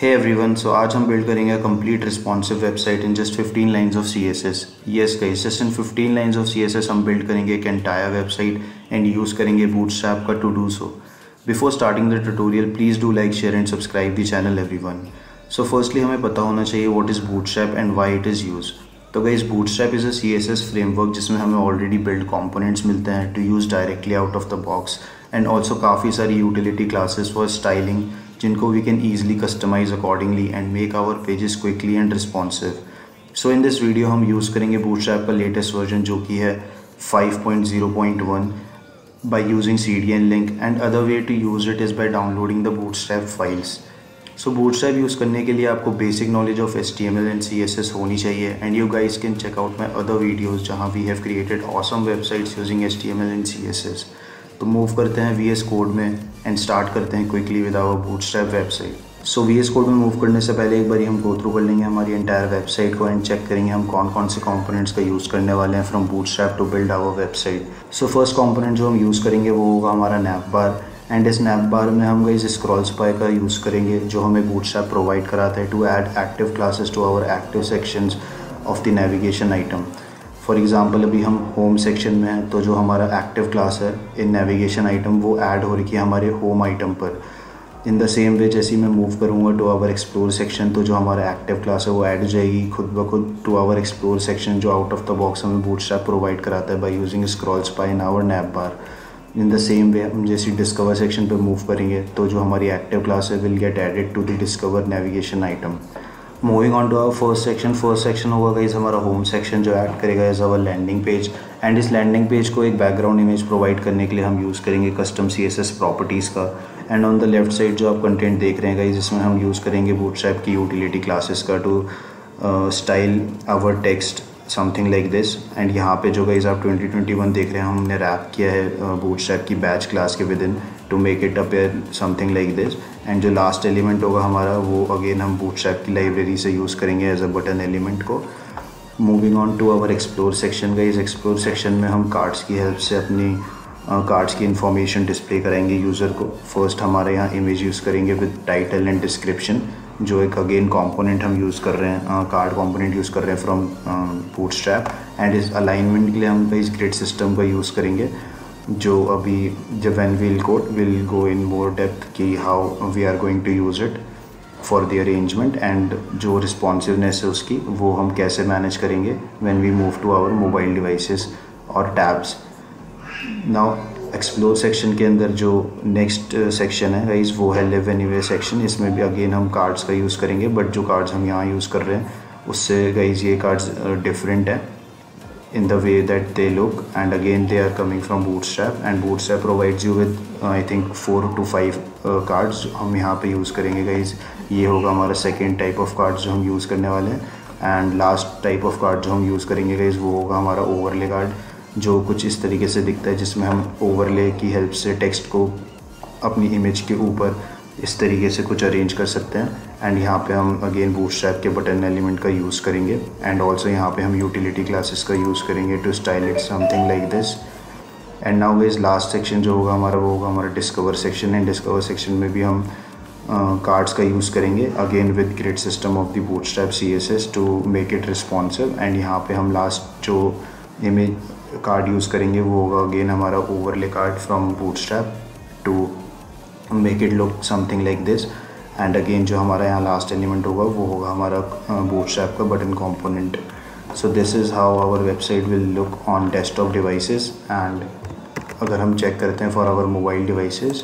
Hey everyone, so आज हम build करेंगे complete responsive website in just 15 lines of CSS. Yes guys, just in 15 lines of CSS हम build करेंगे एक entire website and use करेंगे Bootstrap का to do so. Before starting the tutorial please do like share and subscribe the channel everyone. So firstly हमें पता होना चाहिए what is Bootstrap and why it is use. तो guys Bootstrap is a CSS framework जिसमें हमें already build components मिलते हैं to use directly out of the box and also काफ़ी सारी यूटिलिटी क्लासेस फॉर स्टाइलिंग जिनको we can easily customize accordingly and make our pages quickly and responsive. So in this video हम use करेंगे Bootstrap का latest version जो कि है 5.0.1 by using CDN link and other way to use it is by downloading the Bootstrap files. So Bootstrap use करने के लिए आपको basic knowledge of HTML and CSS होनी चाहिए and you guys can check out my other videos जहाँ we have created awesome websites using HTML and CSS. तो move करते हैं VS कोड में एंड स्टार्ट करते हैं quickly with our Bootstrap website. So VS code में move करने से पहले एक बार हम गो थ्रू कर लेंगे हमारी एंटायर वेबसाइट को एंड चेक करेंगे हम कौन कौन से कंपोनेंट्स का यूज़ करने वाले हैं from Bootstrap to build our website. So first component जो हम यूज़ करेंगे वो होगा हमारा नैप बार एंड इस नैप बार में हम इस स्क्रॉल स्पाई का यूज़ करेंगे जो हमें बूटस्ट्रैप प्रोवाइड कराता है to add active classes to our active sections of the navigation item. For example अभी हम होम सेक्शन में हैं तो जो हमारा एक्टिव क्लास है इन नेविगेशन आइटम वो ऐड हो रही है हमारे होम आइटम पर. इन द सेम वे जैसे मैं मूव करूँगा टू आवर एक्सप्लोर सेक्शन तो जो हमारा एक्टिव क्लास है वो ऐड हो जाएगी खुद ब खुद टू आवर एक्सप्लोर सेक्शन जो आउट ऑफ द बॉक्स हमें बूटस्ट्रैप प्रोवाइड कराता है by using scroll spy in our nav bar. In the same way हम जैसे डिस्कवर सेक्शन पर मूव करेंगे तो जो हमारी एक्टिव क्लास है will get added to the discover navigation item. Moving on to our first section होगा guys हमारा होम सेक्शन जो ऐड करेगा is our landing page and इस लैंडिंग पेज को एक बैकग्राउंड इमेज प्रोवाइड करने के लिए हम यूज़ करेंगे कस्टम CSS प्रॉपर्टीज़ का. And on the left side जो आप कंटेंट देख रहे हैं गाइस इसमें हम यूज़ करेंगे बूटस्ट्रैप की यूटिलिटी क्लासेस का to style our text something like this. And यहाँ पे जो गाइस आप 2021 देख रहे हैं हमने रैप किया है बूटस्ट्रैप की बैच क्लास के within to make it appear something like this. And जो लास्ट एलिमेंट होगा हमारा वो अगेन हम बूटस्ट्रैप की लाइब्रेरी से यूज़ करेंगे एज अ बटन एलिमेंट को. Moving on to our explore section guys explore section में हम कार्ड्स की हेल्प से अपनी कार्ड्स की इन्फॉर्मेशन डिस्प्ले कराएंगे यूज़र को. फर्स्ट हमारे यहाँ इमेज यूज़ करेंगे विद टाइटल एंड डिस्क्रिप्शन जो एक अगेन कंपोनेंट हम यूज़ कर रहे हैं कार्ड कंपोनेंट यूज़ कर रहे हैं फ्रॉम बूटस्ट्रैप. एंड इस अलाइनमेंट के लिए हम इस ग्रिड सिस्टम का यूज़ करेंगे जो अभी जब when will go in more depth कि how we are going to use it for the arrangement and जो रिस्पॉन्सिवनेस है उसकी वो हम कैसे मैनेज करेंगे when we move to our mobile devices और टैब्स. नाउ एक्सप्लोर सेक्शन के अंदर जो नेक्स्ट सेक्शन है गाइस वो है लिव एनीवेयर सेक्शन. इसमें भी अगेन हम कार्ड्स का यूज़ करेंगे बट जो कार्ड्स हम यहाँ यूज़ कर रहे हैं उससे गाइस ये कार्ड्स डिफरेंट है in the way that they look and again they are coming from Bootstrap and Bootstrap provides you with I think 4 to 5 cards हम यहाँ पे यूज़ करेंगे गाइज. ये होगा हमारा सेकेंड टाइप ऑफ कार्ड्स जो हम यूज़ करने वाले हैं. And last type of card जो हम यूज़ करेंगे गाइज वो होगा हमारा ओवरले कार्ड जो कुछ इस तरीके से दिखता है जिसमें हम ओवरले की हेल्प से टेक्स्ट को अपनी इमेज के ऊपर इस तरीके से कुछ अरेंज कर सकते हैं. एंड यहाँ पे हम अगेन बूटस्ट्रैप के बटन एलिमेंट का यूज़ करेंगे एंड ऑल्सो यहाँ पे हम यूटिलिटी क्लासेस का यूज़ करेंगे to style it something like this. And now guys last section जो होगा हमारा वो होगा हमारा discover section. And discover section में भी हम कार्ड्स का यूज़ करेंगे again with grid system of the Bootstrap CSS to make it responsive. And यहाँ पे हम लास्ट जो इमेज कार्ड यूज़ करेंगे वो होगा अगेन हमारा overlay card from Bootstrap to make it look something like this. And again जो हमारा यहाँ लास्ट एलिमेंट होगा वो होगा हमारा बूटस्ट्रैप का button component. So this is how our website will look on desktop devices. And अगर हम चेक करते हैं फॉर आवर मोबाइल डिवाइसेस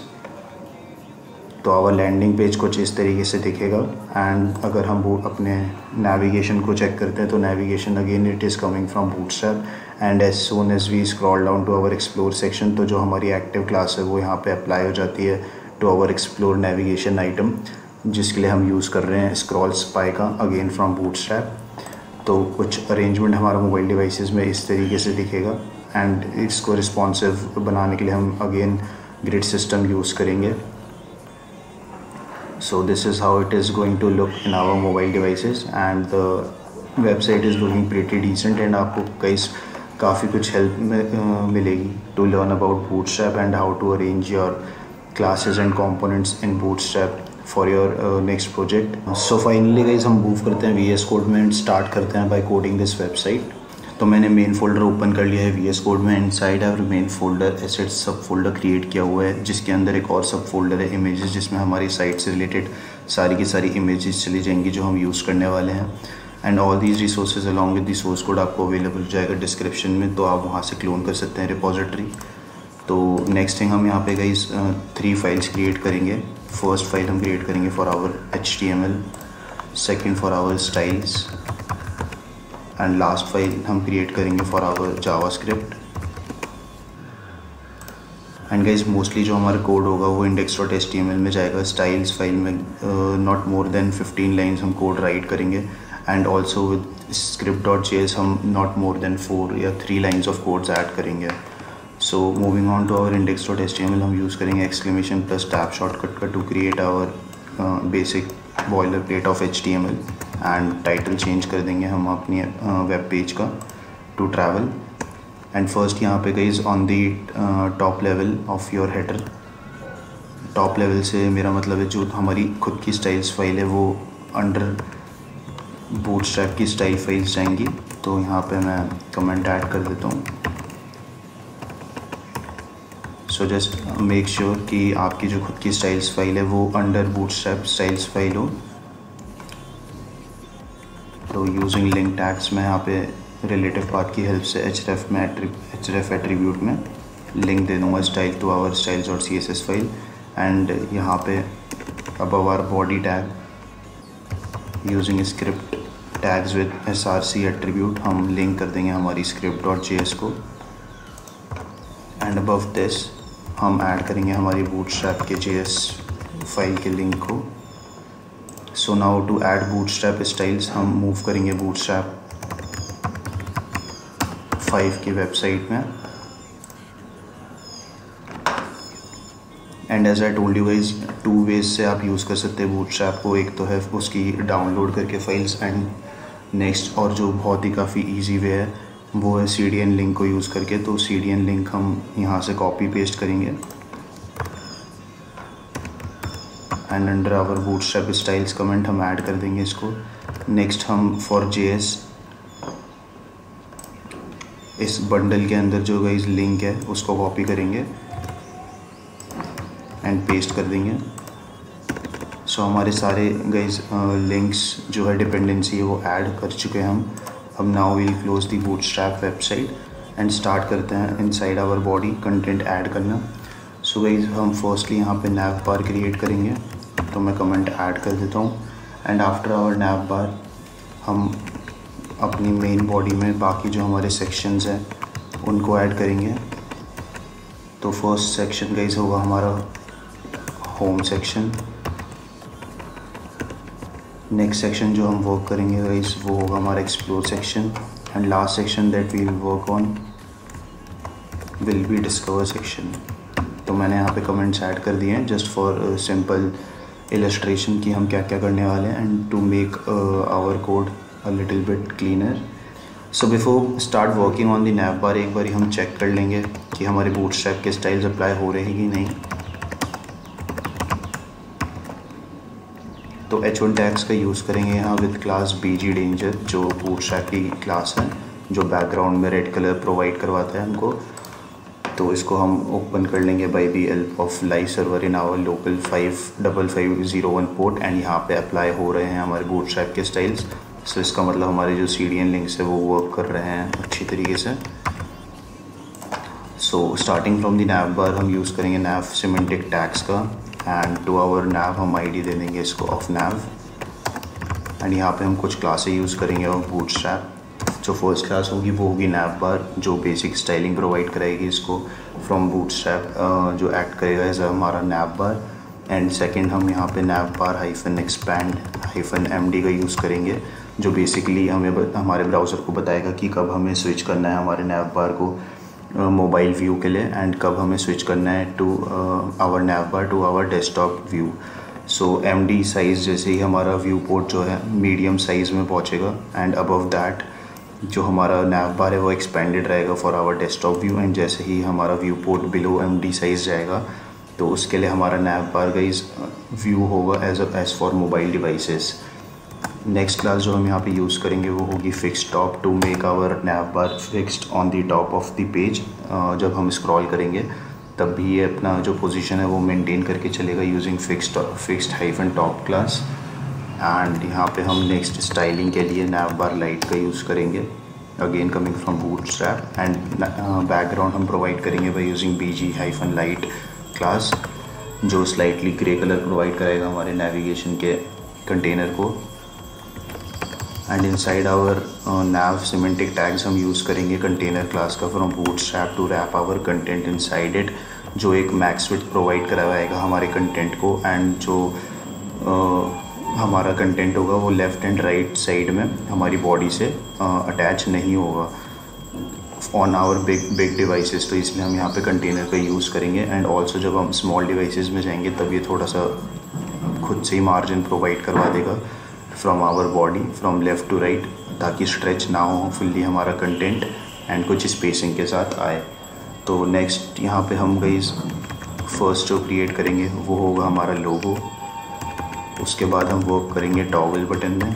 तो आवर लैंडिंग पेज कुछ इस तरीके से दिखेगा. एंड अगर हम अपने नेविगेशन को चेक करते हैं तो navigation again it is coming from Bootstrap. And as soon as we scroll down to our explore section तो जो हमारी एक्टिव क्लास है वो यहाँ पे अप्लाई हो जाती है to our explore navigation item जिसके लिए हम यूज़ कर रहे हैं स्क्रॉल स्पाई का अगेन फ्रॉम बूटस्ट्रैप. तो कुछ अरेंजमेंट हमारा मोबाइल डिवाइसेस में इस तरीके से दिखेगा. एंड इसको रिस्पॉन्सिव बनाने के लिए हम अगेन ग्रिड सिस्टम यूज़ करेंगे. So this is how it is going to look in our mobile devices and the website is looking pretty decent. and आपको काफ़ी कुछ हेल्प मिलेगी to learn about Bootstrap and how to arrange your classes and components in Bootstrap for your next project. So finally guys हम move करते हैं VS code में and start करते हैं बाय कोडिंग दिस वेबसाइट। तो मैंने main folder open कर लिया है VS कोड में। Inside have main folder assets सब फोल्डर क्रिएट किया हुआ है, जिसके अंदर एक और सब फोल्डर है इमेजेस, जिसमें हमारी साइट से रिलेटेड सारी की सारी इमेजेस चली जाएंगी जो हम यूज़ करने वाले हैं। And all these resources along with the source code आपको अवेलेबल हो जाएगा डिस्क्रिप्शन में, तो आप वहाँ से क्लोन कर सकते हैं रिपोजिटरी। तो नेक्स्ट थिंग हम यहाँ पे गाइस 3 फाइल्स क्रिएट करेंगे। फर्स्ट फाइल हम क्रिएट करेंगे for our HTML, second for our styles and last file हम क्रिएट करेंगे for our JavaScript. And guys mostly जो हमारा कोड होगा वो index.html में जाएगा। स्टाइल्स फाइल में नॉट मोर देन 15 लाइन्स हम कोड राइट करेंगे एंड ऑल्सो विद script.js हम नॉट मोर देन 4 या 3 लाइन्स ऑफ कोड्स ऐड करेंगे। So moving on to our index.html हम यूज़ करेंगे एक्सक्लेमेशन प्लस टैब शॉर्टकट का to create our basic boilerplate of HTML and title change कर देंगे हम अपनी वेब पेज का टू ट्रैवल। एंड फर्स्ट यहाँ पे guys on the top level of your header, top level से मेरा मतलब है जो हमारी खुद की स्टाइल्स फाइल है वो अंडर बूटस्ट्रैप की स्टाइल फाइल्स जाएंगी। तो यहाँ पे मैं कमेंट ऐड कर देता हूँ। सो जस्ट मेक श्योर कि आपकी जो खुद की स्टाइल्स फाइल है वो अंडर बूटस्ट्रैप स्टाइल्स फाइल हो। तो यूजिंग लिंक टैग्स में यहाँ पे रिलेटिव पाथ की हेल्प से href एट्रीब्यूट में लिंक दे दूँगा style to our styles.css file. And यहाँ पे above our body tag using script tags with src attribute हम लिंक कर देंगे हमारी script.js को। एंड अबव दिस हम ऐड करेंगे हमारी बूटस्ट्रैप के JS फाइल के लिंक को। So now to add Bootstrap styles हम मूव करेंगे बूटस्ट्रैप 5 की वेबसाइट में। And as I told you guys 2 ways से आप यूज़ कर सकते हैं बूटस्ट्रैप को। एक तो है उसकी डाउनलोड करके फाइल्स एंड नेक्स्ट और जो बहुत ही काफ़ी इजी वे है वो है CDN लिंक को यूज़ करके। तो CDN लिंक हम यहाँ से कॉपी पेस्ट करेंगे and under our Bootstrap styles comment हम ऐड कर देंगे इसको। नेक्स्ट हम फॉर JS इस बंडल के अंदर जो गाइस लिंक है उसको कॉपी करेंगे एंड पेस्ट कर देंगे। सो हमारे सारे गाइस लिंक्स जो है डिपेंडेंसी है वो ऐड कर चुके हैं हम। अब now will close the Bootstrap website and start करते हैं inside our body content add करना। सो गाइस हम फर्स्टली यहाँ पे नैव बार क्रिएट करेंगे, तो मैं कमेंट ऐड कर देता हूँ। एंड आफ्टर आवर नैव बार हम अपनी मेन बॉडी में बाकी जो हमारे सेक्शंस हैं उनको ऐड करेंगे। तो फर्स्ट सेक्शन गाइस होगा हमारा होम सेक्शन। नेक्स्ट सेक्शन जो हम वर्क करेंगे गाइस वो होगा हमारा explore section. And last section that we will work on will be discover section. तो मैंने यहाँ पे कमेंट्स ऐड कर दिए हैं जस्ट फॉर सिंपल इलस्ट्रेशन कि हम क्या क्या करने वाले हैं and to make our code a little bit cleaner. So before start working on the nav bar एक बारी हम चेक कर लेंगे कि हमारे बूटस्ट्रैप के स्टाइल्स अप्लाई हो रहे हैं कि नहीं। तो H1 टैग्स का यूज़ करेंगे यहाँ विद क्लास BG Danger जो बूटस्ट्रैप की क्लास है जो बैकग्राउंड में रेड कलर प्रोवाइड करवाता है हमको। तो इसको हम ओपन कर लेंगे by the help of live server in our local 55501 port and यहाँ पे अप्लाई हो रहे हैं हमारे बूटस्ट्रैप के स्टाइल्स। सो इसका मतलब हमारे जो CDN लिंक्स है वो वर्क कर रहे हैं अच्छी तरीके से। सो स्टार्टिंग फ्रॉम दी नैव बार हम यूज़ करेंगे नैव सिमेंटिक टैग्स का एंड टू आवर नैव हम ID दे देंगे इसको ऑफ नैव। एंड यहाँ पे हम कुछ क्लासें यूज़ करेंगे और बूटस्ट्रैप जो फर्स्ट क्लास होगी वो होगी नैव बार जो बेसिक स्टाइलिंग प्रोवाइड कराएगी इसको फ्रॉम बूटस्ट्रैप जो एक्ट करेगा एज हमारा नैव बार। एंड सेकंड हम यहाँ पे नैव बार -expand -md का यूज़ करेंगे जो बेसिकली हमें हमारे ब्राउज़र को बताएगा कि कब हमें स्विच करना है हमारे नैव बार को मोबाइल व्यू के लिए एंड कब हमें स्विच करना है to our nav bar to our desktop view. So MD size जैसे ही हमारा व्यू पोर्ट जो है मीडियम साइज़ में पहुँचेगा एंड अबव दैट जो हमारा नैव बार है वो एक्सपेंडेड रहेगा for our desktop view. And जैसे ही हमारा viewport below MD size जाएगा तो उसके लिए हमारा नैव बार गाइस व्यू होगा as for mobile devices. Next class जो हम यहाँ पे यूज़ करेंगे वो होगी fix top to make our nav bar fixed on the top of the page. जब हम स्क्रॉल करेंगे तब भी ये अपना जो पोजीशन है वो मेंटेन करके चलेगा using fixed hyphen top class. And यहाँ पे हम नेक्स्ट स्टाइलिंग के लिए नैव बार लाइट का यूज़ करेंगे, again coming from Bootstrap. And background हम प्रोवाइड करेंगे by using BG hyphen light class, जो स्लाइटली ग्रे कलर प्रोवाइड करेगा हमारे नेविगेशन के कंटेनर को। And inside our nav semantic tags हम यूज़ करेंगे कंटेनर क्लास का from Bootstrap to wrap our content inside it, जो एक मैक्स विड्थ प्रोवाइड करवाएगा हमारे कंटेंट को। एंड जो हमारा कंटेंट होगा वो लेफ़्ट एंड राइट साइड में हमारी बॉडी से अटैच नहीं होगा ऑन आवर बिग डिवाइसेस, तो इसलिए हम यहाँ पे कंटेनर का यूज़ करेंगे। एंड ऑल्सो जब हम स्मॉल डिवाइसेस में जाएंगे तब ये थोड़ा सा खुद से ही मार्जिन प्रोवाइड करवा देगा from our body from left to right, ताकि स्ट्रेच ना हो फुल्ली हमारा कंटेंट एंड कुछ स्पेसिंग के साथ आए। तो नेक्स्ट यहाँ पे हम गाइस फर्स्ट जो क्रिएट करेंगे वो होगा हमारा लोगो। उसके बाद हम वर्क करेंगे टॉगल बटन में।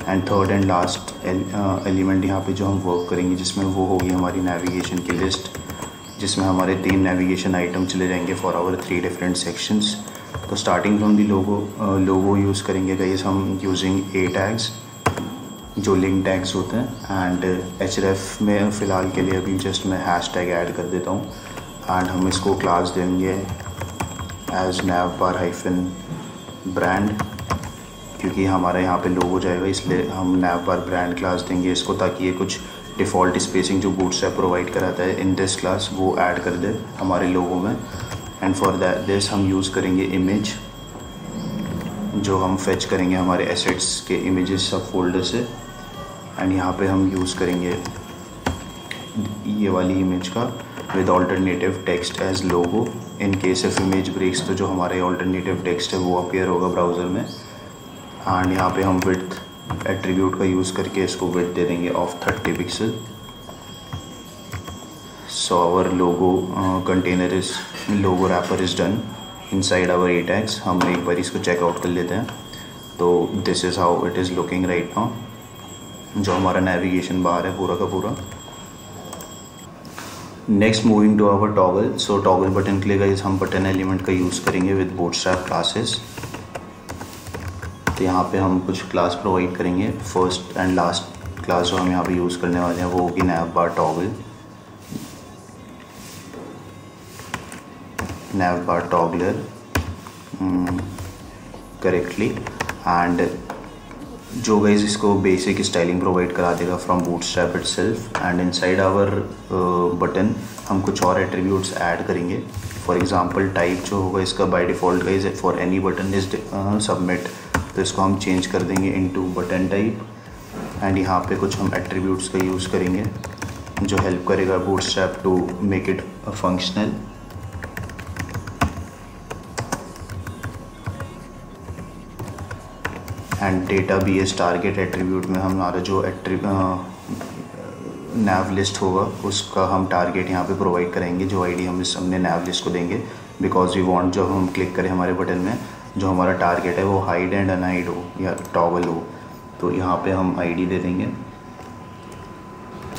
And third and last element यहाँ पे जो हम वर्क करेंगे जिसमें वो होगी हमारी नेविगेशन की लिस्ट, जिसमें हमारे 3 नेविगेशन आइटम चले जाएंगे फॉर आवर 3 डिफरेंट सेक्शंस। तो starting from the logo use करेंगे गाइस हम यूजिंग ए टैग्स जो लिंक टैग्स होते हैं। एंड href में फ़िलहाल के लिए अभी जस्ट मैं हैशटैग ऐड कर देता हूँ। एंड हम इसको क्लास देंगे as nav bar hyphen brand, क्योंकि हमारा यहाँ पे लोगो जाएगा इसलिए हम nav bar ब्रांड क्लास देंगे इसको, ताकि ये कुछ डिफ़ॉल्ट स्पेसिंग जो बूटस्ट्रैप प्रोवाइड कराता है इन दिस क्लास वो ऐड कर दे हमारे लोगो में। एंड फॉर दिस हम यूज़ करेंगे इमेज, जो हम फेच करेंगे हमारे एसेट्स के इमेजेस सब फोल्डर से। एंड यहाँ पे हम यूज़ करेंगे ये वाली इमेज का with alternative text as logo. In case of image breaks तो जो हमारे ऑल्टरनेटिव टेक्स्ट है वो अपीयर होगा ब्राउज़र में। एंड यहाँ पे हम विड्थ एट्रीब्यूट का यूज़ करके इसको विड्थ दे देंगे of 30 pixel. So our logo container is logo wrapper is done inside our A tags. हम एक बार इसको चेकआउट कर लेते हैं। तो this is how it is looking right now, जो हमारा नेविगेशन बार है पूरा का पूरा। Next moving to our toggle. So toggle button के लिए गाइस हम बटन एलिमेंट का यूज़ करेंगे विद बूटस्ट्रैप क्लासेस। तो यहाँ पे हम कुछ क्लास प्रोवाइड करेंगे। फर्स्ट एंड लास्ट क्लास जो हम यहाँ पे यूज़ करने वाले हैं वो होगी nav bar toggle, nav bar toggler correctly. And जो गाइस इसको बेसिक स्टाइलिंग प्रोवाइड करा देगा from Bootstrap itself. And inside our button हम कुछ और एट्रीब्यूट्स ऐड करेंगे। फॉर एग्जांपल टाइप जो होगा इसका by default guys for any button is submit, तो इसको हम चेंज कर देंगे इनटू बटन टाइप। एंड यहाँ पे कुछ हम एट्रीब्यूट्स का यूज़ करेंगे जो हेल्प करेगा Bootstrap to make it functional. And data BS target attribute में हमारा जो nav लिस्ट होगा उसका हम टारगेट यहाँ पे प्रोवाइड करेंगे, जो आईडी हम इस हमने nav लिस्ट को देंगे, बिकॉज वी वांट जब हम क्लिक करें हमारे बटन में जो हमारा टारगेट है वो हाइड एंड अनहाइड हो या टॉगल हो। तो यहाँ पे हम आईडी दे देंगे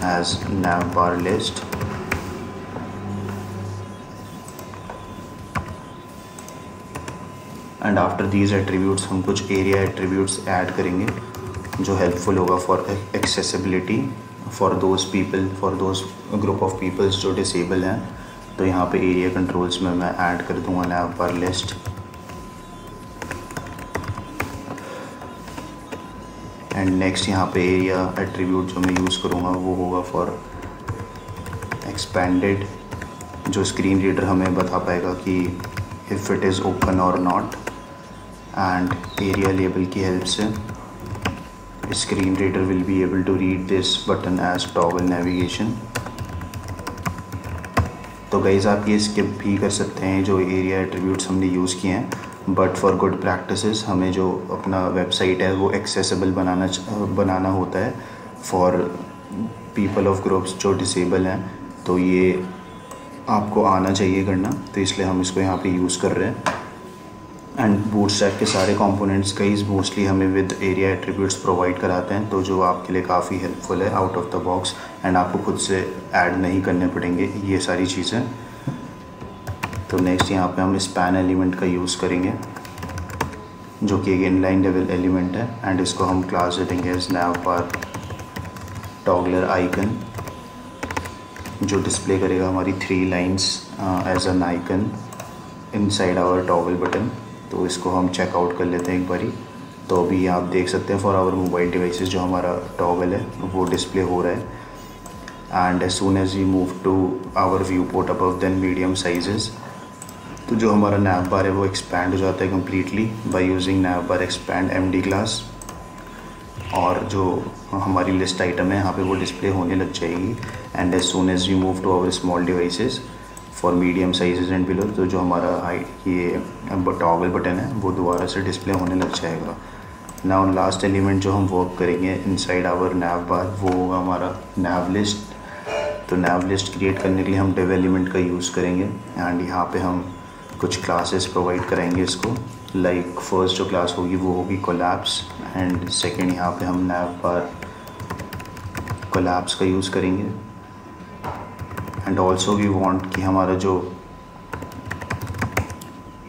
as nav bar list. And after these attributes हम कुछ एरिया एट्रीब्यूट्स ऐड करेंगे जो हेल्पफुल होगा for accessibility for those group of peoples जो डिसेबल हैं। तो यहाँ पे एरिया कंट्रोल्स में मैं ऐड कर दूँगा nav bar list. And next यहाँ पे एरिया एट्रीब्यूट जो मैं यूज़ करूँगा वो होगा फॉर एक्सपेंडेड, जो स्क्रीन रीडर हमें बता पाएगा कि इफ़ इट इज़ ओपन और नॉट। एंड एरिया लेबल की हेल्प से screen reader will be able to read this button as toggle navigation. तो गाइस आप ये स्किप भी कर सकते हैं जो एरिया एट्रीब्यूट्स हमने यूज़ किए हैं, बट फॉर गुड प्रैक्टिसेस हमें जो अपना वेबसाइट है वो एक्सेसिबल बनाना होता है फॉर पीपल ऑफ ग्रुप्स जो डिसेबल हैं। तो ये आपको आना चाहिए करना, तो इसलिए हम इसको यहाँ पे यूज़ कर रहे हैं। एंड बूटस्ट्रैप के सारे कंपोनेंट्स कई मोस्टली हमें विद एरिया एट्रीब्यूट्स प्रोवाइड कराते हैं, तो जो आपके लिए काफ़ी हेल्पफुल है out of the box, and आपको खुद से ऐड नहीं करने पड़ेंगे ये सारी चीज़ें। तो नेक्स्ट यहाँ पे हम स्पैन एलिमेंट का यूज़ करेंगे, जो कि एक इनलाइन लेवल एलिमेंट है, एंड इसको हम क्लास दे देंगे एज नैवबार टॉगलर आइकन, जो डिस्प्ले करेगा हमारी 3 lines as an icon inside our toggle button. तो इसको हम चेकआउट कर लेते हैं एक बारी। तो अभी आप देख सकते हैं फॉर आवर मोबाइल डिवाइसेस जो हमारा टॉगल है वो डिस्प्ले हो रहा है। And as soon as we move to our viewport above than medium sizes, तो जो हमारा नैव बार है वो एक्सपैंड हो जाता है completely by using naive bar expand MD class, और जो हमारी लिस्ट आइटम है यहाँ पे वो डिस्प्ले होने लग जाएगी। And as soon as we move to our small devices for medium sizes and below, तो जो हमारा ये टॉगल बटन है वो दोबारा से डिस्प्ले होने लग जाएगा। नाउ लास्ट एलिमेंट जो हम वर्क करेंगे इनसाइड आवर नैव बार वो होगा हमारा नैव लिस्ट। तो नैव लिस्ट क्रिएट करने के लिए हम डिव एलिमेंट का यूज़ करेंगे, एंड यहाँ पे हम कुछ क्लासेस प्रोवाइड कराएंगे इसको। लाइक फर्स्ट जो क्लास होगी वो होगी कोलैप्स, एंड सेकेंड यहाँ पे हम नैव बार कोलैप्स का यूज़ करेंगे। एंड ऑल्सो वी वांट कि हमारा जो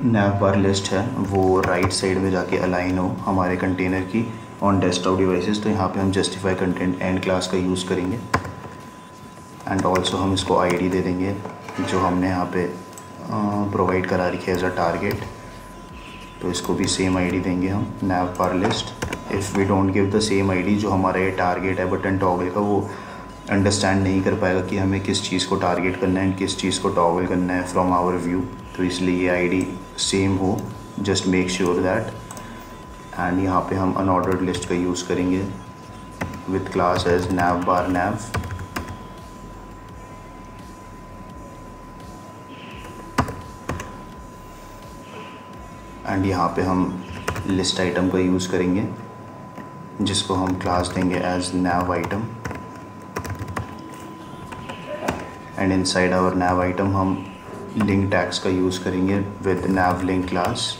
नैव बार लिस्ट है वो राइट साइड में जाके अलाइन हो हमारे कंटेनर की ऑन डेस्कटॉप डिवाइसेस, तो यहाँ पे हम जस्टिफाई कंटेंट एंड क्लास का यूज़ करेंगे। एंड ऑल्सो हम इसको आईडी दे देंगे जो हमने यहाँ पे प्रोवाइड करा रखी है एज अ टारगेट, तो इसको भी सेम आईडी देंगे हम nav bar list. If we don't give the same ID, जो हमारा ये टारगेट है बटन टॉगल का वो अंडरस्टैंड नहीं कर पाएगा कि हमें किस चीज़ को टारगेट करना है एंड किस चीज़ को टॉगल करना है फ्रॉम आवर व्यू। तो इसलिए ये आईडी सेम हो, just make sure that. And यहाँ पे हम अनऑर्डर्ड लिस्ट का यूज़ करेंगे with class as nav bar nav. And यहाँ पे हम लिस्ट आइटम का यूज़ करेंगे जिसको हम क्लास देंगे as nav item. And inside our nav item हम लिंक टैग्स का यूज़ करेंगे with nav link class.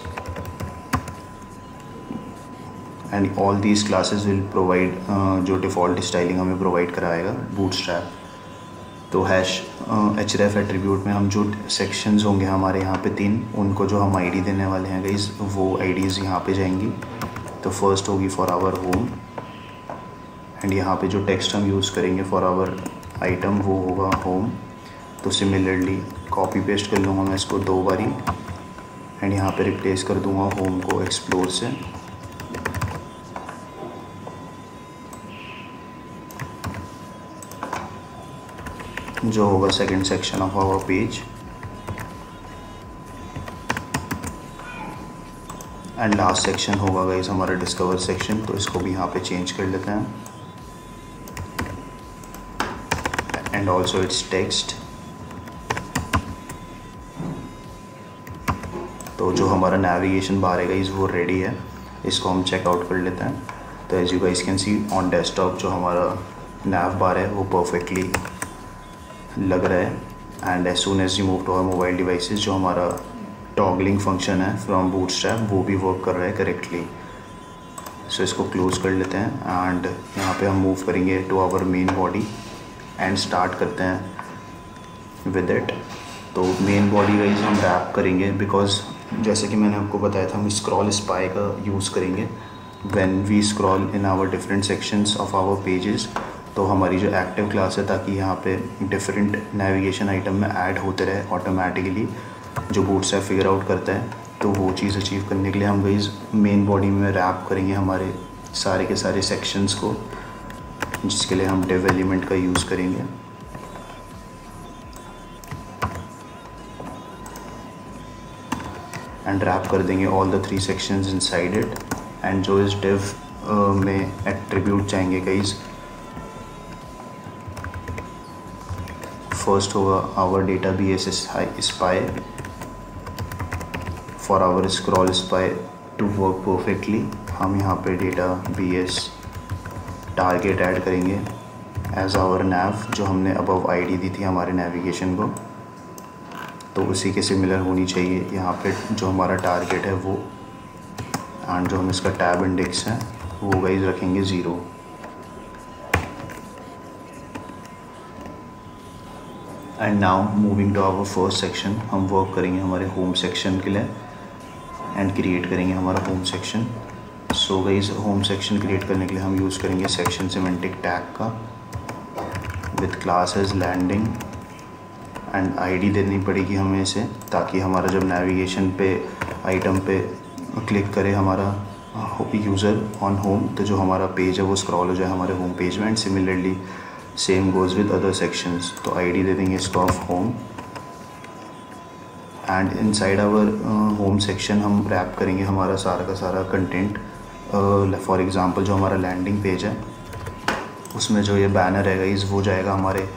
And all these classes will provide जो डिफ़ॉल्ट स्टाइलिंग हमें प्रोवाइड कराएगा बूटस्ट्रैप। तो href एट्रीब्यूट में हम जो सेक्शंस होंगे हमारे यहाँ पे 3, उनको जो हम आईडी देने वाले हैं गाइस वो आईडीज़ यहाँ पे जाएंगी। तो फर्स्ट होगी फॉर आवर होम, एंड यहाँ पे जो टेक्स्ट हम यूज़ करेंगे फॉर आवर आइटम वो होगा होम। तो सिमिलरली कॉपी पेस्ट कर लूँगा मैं इसको 2 बारी, एंड यहाँ पे रिप्लेस कर दूँगा होम को एक्सप्लोर से। जो होगा second section of our page. And last section होगा गाइस हमारा डिस्कवर सेक्शन, तो इसको भी यहाँ पे चेंज कर लेते हैं। And also it's text. तो जो हमारा नेविगेशन बार है गाइस वो रेडी है, इसको हम चेकआउट कर लेते हैं। तो as you guys can see on desktop जो हमारा नैव बार है वो परफेक्टली लग रहा है। And as soon as you move to our mobile devices जो हमारा टॉगलिंग फंक्शन है फ्रॉम बूटस्ट्रैप वो भी वर्क कर रहा है करेक्टली। सो इसको क्लोज कर लेते हैं, एंड यहाँ पे हम मूव करेंगे to our main body and start करते हैं विद इट। तो मेन बॉडी वाइज हम रैप करेंगे, बिकॉज जैसे कि मैंने आपको बताया था हम स्क्रॉल स्पाई का यूज़ करेंगे when we scroll in our different sections of our pages. तो हमारी जो एक्टिव क्लास है, ताकि यहाँ पे डिफरेंट नेविगेशन आइटम में ऐड होते रहे ऑटोमेटिकली, जो बूटस्ट्रैप फिगर आउट करता है। तो वो चीज़ अचीव करने के लिए हम गाइस मेन बॉडी में रैप करेंगे हमारे सारे के सारे सेक्शंस को, जिसके लिए हम डिव एलिमेंट का यूज़ करेंगे। एंड रैप कर देंगे all the 3 sections inside it. And जो इस डिव में एट्रीब्यूट जाएंगे गाइस, फर्स्ट होगा our data BS spy for our scroll spy to work perfectly. हम यहाँ पे डेटा BS टारगेट ऐड करेंगे एज आवर नैव, जो हमने अबव आईडी दी थी हमारे नेविगेशन को। तो उसी के सिमिलर होनी चाहिए यहाँ पे जो हमारा टारगेट है वो, एंड जो हम इसका टैब इंडेक्स है वो गाइस रखेंगे 0। And now moving to our first section, हम वर्क करेंगे हमारे होम सेक्शन के लिए एंड क्रिएट करेंगे हमारा home section. So guys home section create करने के लिए हम यूज़ करेंगे सेक्शन सिमेंटिक टैग का with classes landing, and ID देनी पड़ेगी हमें इसे, ताकि हमारा जब नेविगेशन पे आइटम पे क्लिक करे हमारा यूज़र ऑन होम, तो जो हमारा पेज है वो स्क्रॉल हो जाए हमारे होम पेज में। And similarly same goes with other sections. तो आईडी दे देंगे इसको of home, and inside our home section हम रैप करेंगे हमारा सारा का सारा कंटेंट। फॉर एग्ज़ाम्पल जो हमारा लैंडिंग पेज है उसमें जो ये बैनर है गाइस वो जाएगा हमारे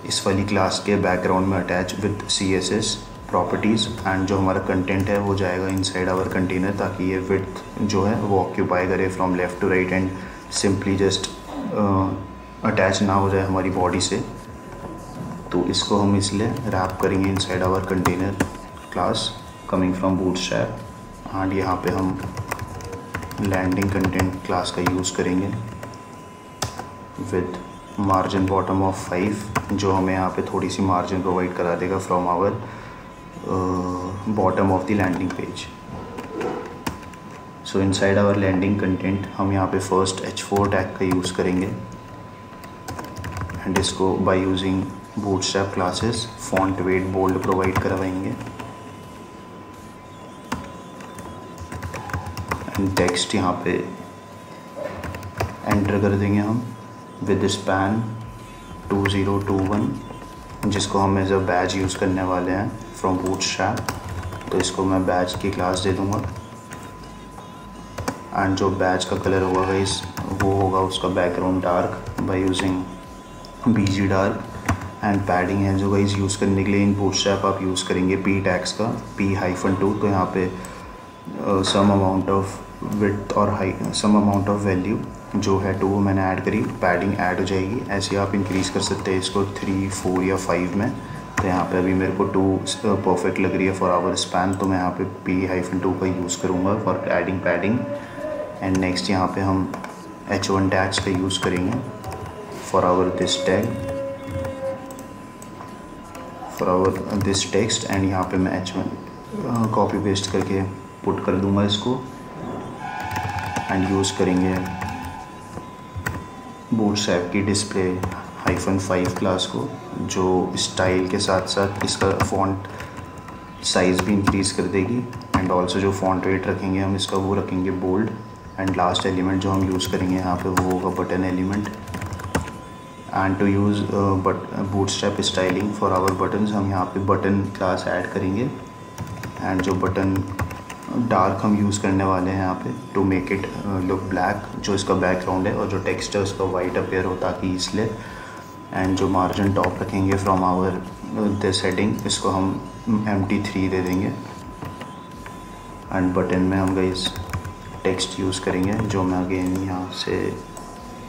इस वाली क्लास के बैकग्राउंड में attach with CSS properties, and जो हमारा कंटेंट है वो जाएगा इनसाइड आवर कंटेनर, ताकि ये विड्थ जो है वो ऑक्यूपाई करे from left to right and simply just attach ना हो जाए हमारी बॉडी से। तो इसको हम इसलिए रैप करेंगे inside our container class coming from Bootstrap, and यहाँ पे हम लैंडिंग कंटेंट क्लास का यूज़ करेंगे विद मार्जिन बॉटम ऑफ 5, जो हमें यहाँ पे थोड़ी सी मार्जिन प्रोवाइड करा देगा from our bottom of the landing page. So inside our landing content हम यहाँ पे फर्स्ट H4 टैग का यूज़ करेंगे, एंड इसको by using Bootstrap classes font weight bold provide करवाएंगे, एंड टेक्स्ट यहाँ पे एंटर कर देंगे हम विद स्पैन 2021, जिसको हम एज अ बैच यूज़ करने वाले हैं फ्रॉम बूटस्ट्रैप। तो इसको मैं बैच की क्लास दे दूँगा, एंड जो बैच का कलर होगा गाइस वो होगा उसका background dark by using BG dark, and padding है जो गाइस यूज़ करने के लिए इन बूटस्ट्रैप आप यूज़ करेंगे P टैग्स का P-2। तो यहाँ पे सम अमाउंट ऑफ विड्थ और height some amount of value जो है 2 मैंने ऐड करी, पैडिंग ऐड हो जाएगी। ऐसे आप इंक्रीज़ कर सकते हैं इसको 3, 4 या 5 में। तो यहाँ पे अभी मेरे को 2 परफेक्ट लग रही है फॉर आवर स्पैन, तो मैं यहाँ पे P-2 का यूज़ करूँगा for adding padding. And next यहाँ पे हम H1 टैग्स का यूज़ करेंगे for our this tag for our this text, and यहाँ पे मैं H1 कॉपी पेस्ट करके पुट कर दूँगा इसको, एंड यूज़ करेंगे बूटस्ट्रैप की डिस्प्ले -5 क्लास को, जो स्टाइल के साथ साथ इसका फॉन्ट साइज़ भी इंक्रीज़ कर देगी, एंड ऑल्सो जो फॉन्ट वेट रखेंगे हम इसका वो रखेंगे बोल्ड। एंड लास्ट एलिमेंट जो हम यूज़ करेंगे यहाँ पे वो होगा button element, and to use Bootstrap styling for our buttons हम यहाँ पे बटन क्लास ऐड करेंगे, एंड जो बटन डार्क हम यूज़ करने वाले हैं यहाँ पे to make it look black, जो इसका बैकग्राउंड है और जो टेक्स्ट है उसका वाइट अपीयर हो ताकि इसलिए। एंड जो मार्जिन टॉप रखेंगे फ्रॉम आवर दिस हेडिंग इसको हम MT3 दे देंगे, एंड बटन में हम गाइस टेक्स्ट यूज़ करेंगे जो मैं अगेन यहाँ से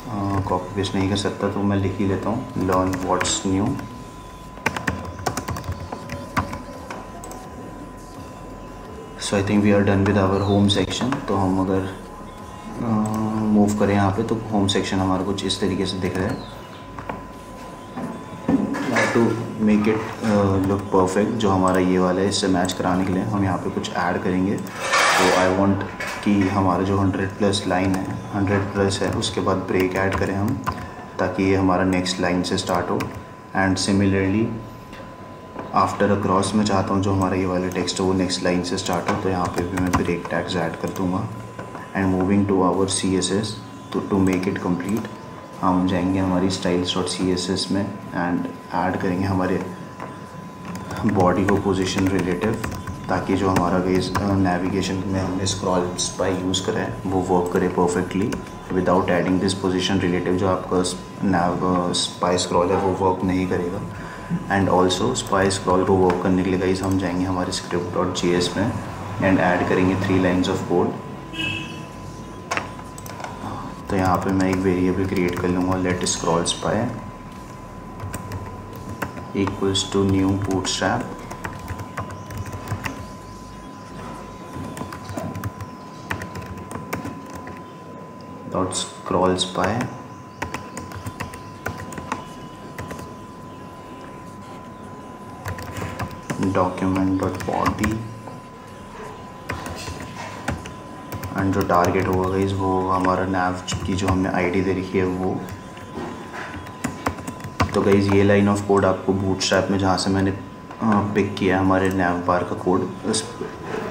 कॉपी पेस्ट नहीं कर सकता, तो मैं लिख ही लेता हूँ learn what's new. So I think we are done with our home section. तो हम अगर मूव करें यहाँ पे तो होम सेक्शन हमारा कुछ इस तरीके से दिख रहा है। To make it look perfect, जो हमारा ये वाला है इससे मैच कराने के लिए हम यहाँ पे कुछ ऐड करेंगे। तो आई वांट कि हमारा जो 100+ लाइन है 100+ है उसके बाद ब्रेक ऐड करें हम, ताकि ये हमारा नेक्स्ट लाइन से स्टार्ट हो। And similarly after a cross मैं चाहता हूँ जो हमारा ये वाला टेक्स्ट है वो नेक्स्ट लाइन से स्टार्ट हो, तो यहाँ पे भी मैं ब्रेक टैग्स ऐड कर दूँगा। And moving to our CSS, तो टू मेक इट कंप्लीट हम जाएंगे हमारी styles.css में एंड ऐड करेंगे हमारे बॉडी को पोजीशन रिलेटिव, ताकि जो हमारा गाइस नेविगेशन में हमने स्क्रॉल स्पाई यूज़ करा है वो वर्क करे perfectly without adding this position relative. जो आपका स्पाई स्क्रॉल है वो वर्क नहीं करेगा। एंड ऑल्सो स्पाई स्क्रॉल को वर्क करने के लिए गाइस हम जाएंगे हमारे script.js में एंड ऐड करेंगे 3 लाइन्स ऑफ कोड। तो यहाँ पे मैं एक वेरिएबल क्रिएट कर लूँगा let scroll spy equals to new Bootstrap, dot scrolls by document dot body and जो टारगेट होगा गाइस वो हमारा नैव की जो हमने आईडी दे रखी है वो। तो गाइस ये लाइन ऑफ कोड आपको बूटस्ट्रैप में जहाँ से मैंने पिक किया है हमारे नैव बार का code,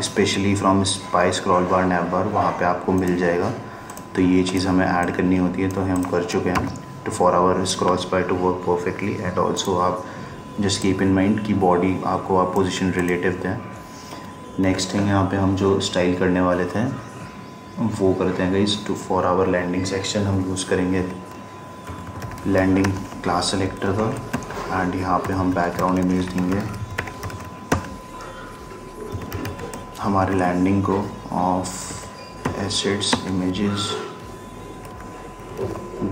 specially from spy scroll bar nav bar, वहाँ पे आपको मिल जाएगा। तो ये चीज़ हमें ऐड करनी होती है, तो हम कर चुके हैं to for our scroll spy to work perfectly. And also आप जस्ट कीप इन माइंड कि बॉडी आपको आप पोजिशन रिलेटिव दें। नेक्स्ट थिंग यहाँ पे हम जो स्टाइल करने वाले थे वो करते हैं guys. To for our landing section हम यूज़ करेंगे लैंडिंग क्लास सेलेक्टर का एंड यहाँ पे हम बैकग्राउंड इमेज देंगे हमारे लैंडिंग को of assets images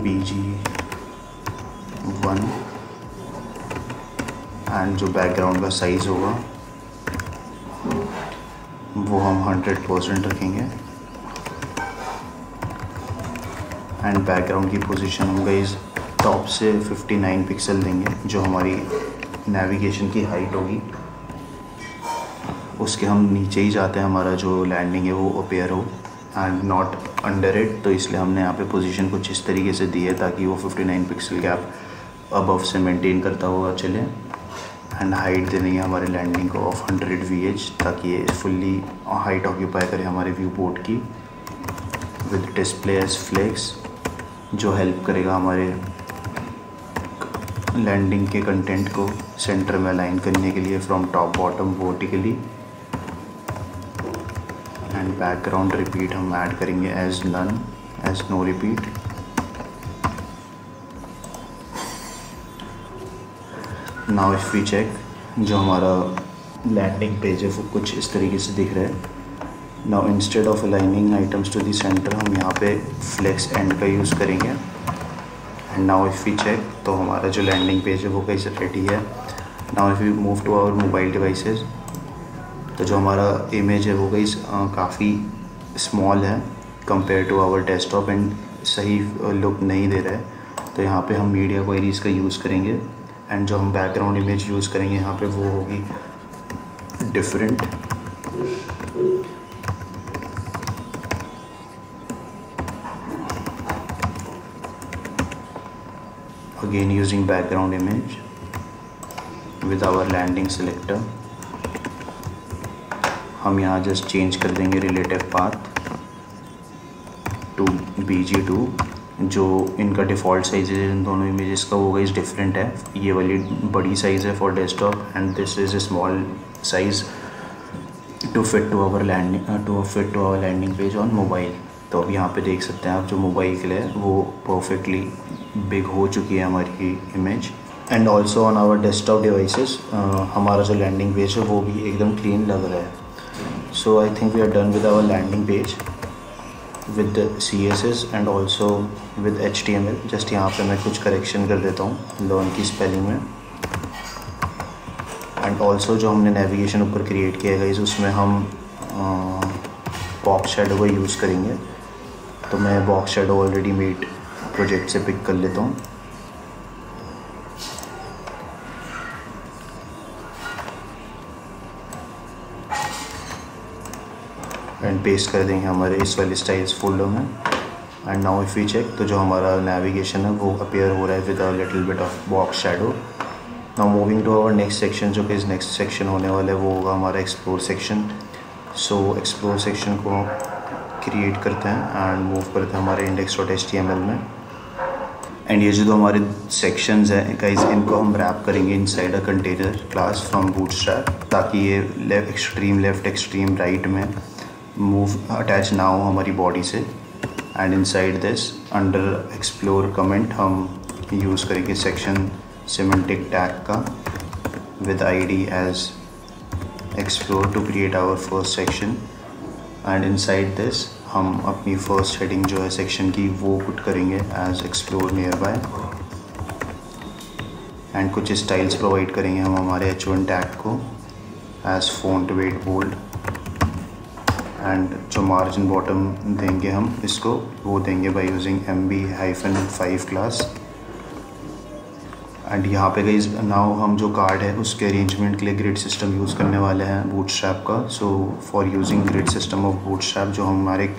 BG1 and जो बैकग्राउंड का साइज़ होगा वो हम 100% रखेंगे एंड बैकग्राउंड की पोजीशन हम गाइस टॉप से 59 पिक्सल देंगे, जो हमारी नेविगेशन की हाइट होगी उसके हम नीचे ही जाते हैं, हमारा जो लैंडिंग है वो अपीयर हो एंड नॉट अंडर इट। तो इसलिए हमने यहाँ पे पोजीशन कुछ इस तरीके से दी है ताकि वो 59 पिक्सल गैप अबव से मेंटेन करता हुआ चले। एंड हाइट देनी है हमारे लैंडिंग को ऑफ 100 VH ताकि ये फुल्ली हाइट ऑक्यूपाई करे हमारे व्यू पोर्ट की, विद डिस्प्ले एज फ्लेक्स, जो हेल्प करेगा हमारे लैंडिंग के कंटेंट को सेंटर में अलाइन करने के लिए from top bottom vertically. And background repeat हम ऐड करेंगे as none, as no repeat. Now if we check, जो हमारा लैंडिंग पेज है वो कुछ इस तरीके से दिख रहा है। Now instead of aligning items to the center हम यहाँ पे फ्लेक्स एंड का यूज़ करेंगे। And now if we check, तो हमारा जो लैंडिंग पेज है वो कैसे रेडी है। Now if we move to our mobile devices, तो जो हमारा इमेज है वो गाइस काफ़ी स्मॉल है compare to our desktop and सही लुक नहीं दे रहा है। तो यहाँ पे हम मीडिया क्वेरीज का यूज़ करेंगे एंड जो हम बैकग्राउंड इमेज यूज़ करेंगे यहाँ पे वो होगी different. Again using background image with our landing selector, हम यहाँ जस्ट चेंज कर देंगे रिलेटिव पाथ टू BG2। जो इनका डिफ़ॉल्ट साइज़ है इन दोनों इमेजेस का वो गाइस डिफरेंट है। ये वाली बड़ी साइज़ है for desktop and this is a small size to fit to our landing page on mobile. तो अब यहाँ पे देख सकते हैं आप जो मोबाइल के लिए वो परफेक्टली बिग हो चुकी है हमारी image. And also on our desktop devices हमारा जो लैंडिंग पेज है वो भी एकदम क्लीन लग रहा है। So I think we are done with our landing page with CSS and also with HTML। Just यहाँ पे मैं कुछ करेक्शन कर देता हूँ लर्न की स्पेलिंग में। एंड ऑल्सो जो हमने नेविगेशन ऊपर क्रिएट किया है उसमें हम बॉक्स शैडो का यूज़ करेंगे। तो मैं box shadow already made project से पिक कर लेता हूँ। एंड पेस्ट कर देंगे हमारे इस वाले स्टाइल्स फोल्डर में। And now if we check, तो जो हमारा नेविगेशन है वो अपीयर हो रहा है with a little bit of box shadow. Now moving to our next section, जो कि इस नेक्स्ट सेक्शन होने वाला है वो होगा हमारा एक्सप्लोर सेक्शन। सो एक्सप्लोर सेक्शन को क्रिएट करते हैं एंड मूव करते हैं हमारे index.html में। एंड ये जो हमारे सेक्शंस हैं गाइस, इनको हम रैप करेंगे inside a container class from Bootstrap, ताकि ये एक्सट्रीम लेफ्ट एक्सट्रीम राइट में मूव अटैच ना हो हमारी बॉडी से। And inside this under explore comment हम यूज़ करेंगे सेक्शन सिमेंटिक टैग का with ID as explore to create our first section. And inside this हम अपनी फर्स्ट हेडिंग जो है सेक्शन की वो पुट करेंगे as explore near by. And कुछ स्टाइल्स प्रोवाइड करेंगे हम हमारे H1 टैग को as font weight bold and जो मार्जिन बॉटम देंगे हम इसको वो देंगे by using MB-5 class. And यहाँ पे गाइस नाउ हम जो कार्ड है उसके अरेंजमेंट के लिए ग्रिड सिस्टम यूज़ करने वाले हैं बूटस्ट्रैप का। So for using grid system of bootstrap जो हमारे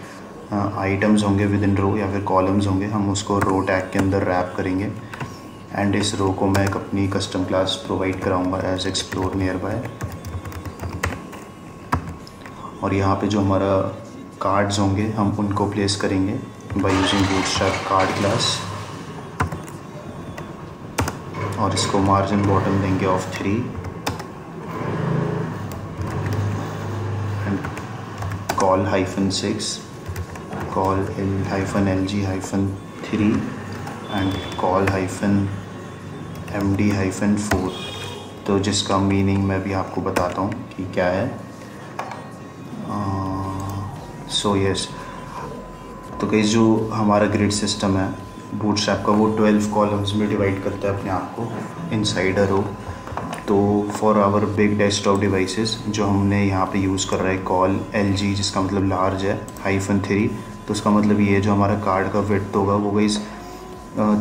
आइटम्स होंगे विद इन रो या फिर कॉलम्स होंगे हम उसको रो टैग के अंदर रैप करेंगे। एंड इस रो को मैं एक अपनी कस्टम क्लास प्रोवाइड कराऊंगा एज एक्सप्लोर नियर बाय। और यहाँ पे जो हमारा कार्ड्स होंगे हम उनको प्लेस करेंगे by using bootstrap card class. और इसको मार्जिन बॉटम देंगे of 3 and col -6 call -LG-3 and call -MD-4। तो जिसका मीनिंग मैं भी आपको बताता हूँ कि क्या है। सो यस, तो गाइस जो हमारा ग्रिड सिस्टम है बूटस्ट्रैप का वो 12 कॉलम्स में डिवाइड करता है अपने आप को इनसाइड अ रो। तो for our big desktop devices जो हमने यहाँ पे यूज़ कर रहा है कॉल LG जिसका मतलब लार्ज है -3, तो उसका मतलब ये जो हमारा कार्ड का विड्थ होगा वो गाइस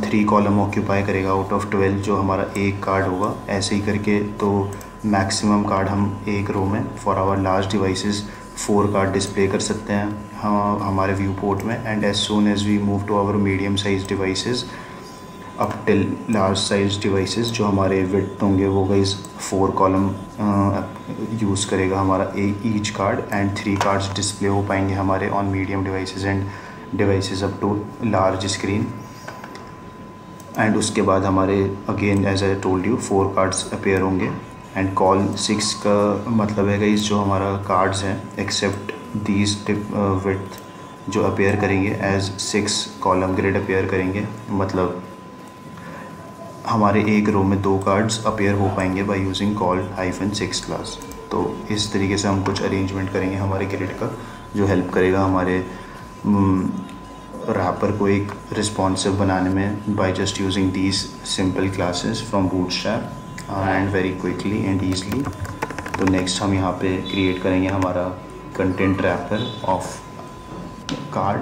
3 कॉलम ऑक्यूपाई करेगा आउट ऑफ 12 जो हमारा एक कार्ड होगा। ऐसे ही करके तो मैक्सिमम कार्ड हम एक रो में for our large devices 4 card display कर सकते हैं हमारे व्यू पोर्ट में। And as soon as we move to our medium size devices up till large size devices जो हमारे विड्थ होंगे वो गाइस 4 कॉलम यूज़ करेगा हमारा each card and 3 cards display हो पाएंगे हमारे on medium devices and devices up to large screen. And उसके बाद हमारे again as I told you 4 cards appear होंगे। एंड कॉल 6 का मतलब है गाइस जो हमारा कार्ड्स हैं एक्सेप्ट दीज विड्थ जो अपेयर करेंगे एज 6 कॉलम ग्रिड अपेयर करेंगे। मतलब हमारे एक रो में 2 कार्ड्स अपेयर हो पाएंगे बाय यूजिंग कॉल -6 क्लास। तो इस तरीके से हम कुछ अरेंजमेंट करेंगे हमारे ग्रिड का जो हेल्प करेगा हमारे रैपर को एक रिस्पॉन्सिव बनाने में by just using these simple classes from Bootstrap and very quickly and easily. तो नेक्स्ट हम यहाँ पे क्रिएट करेंगे हमारा content wrapper of card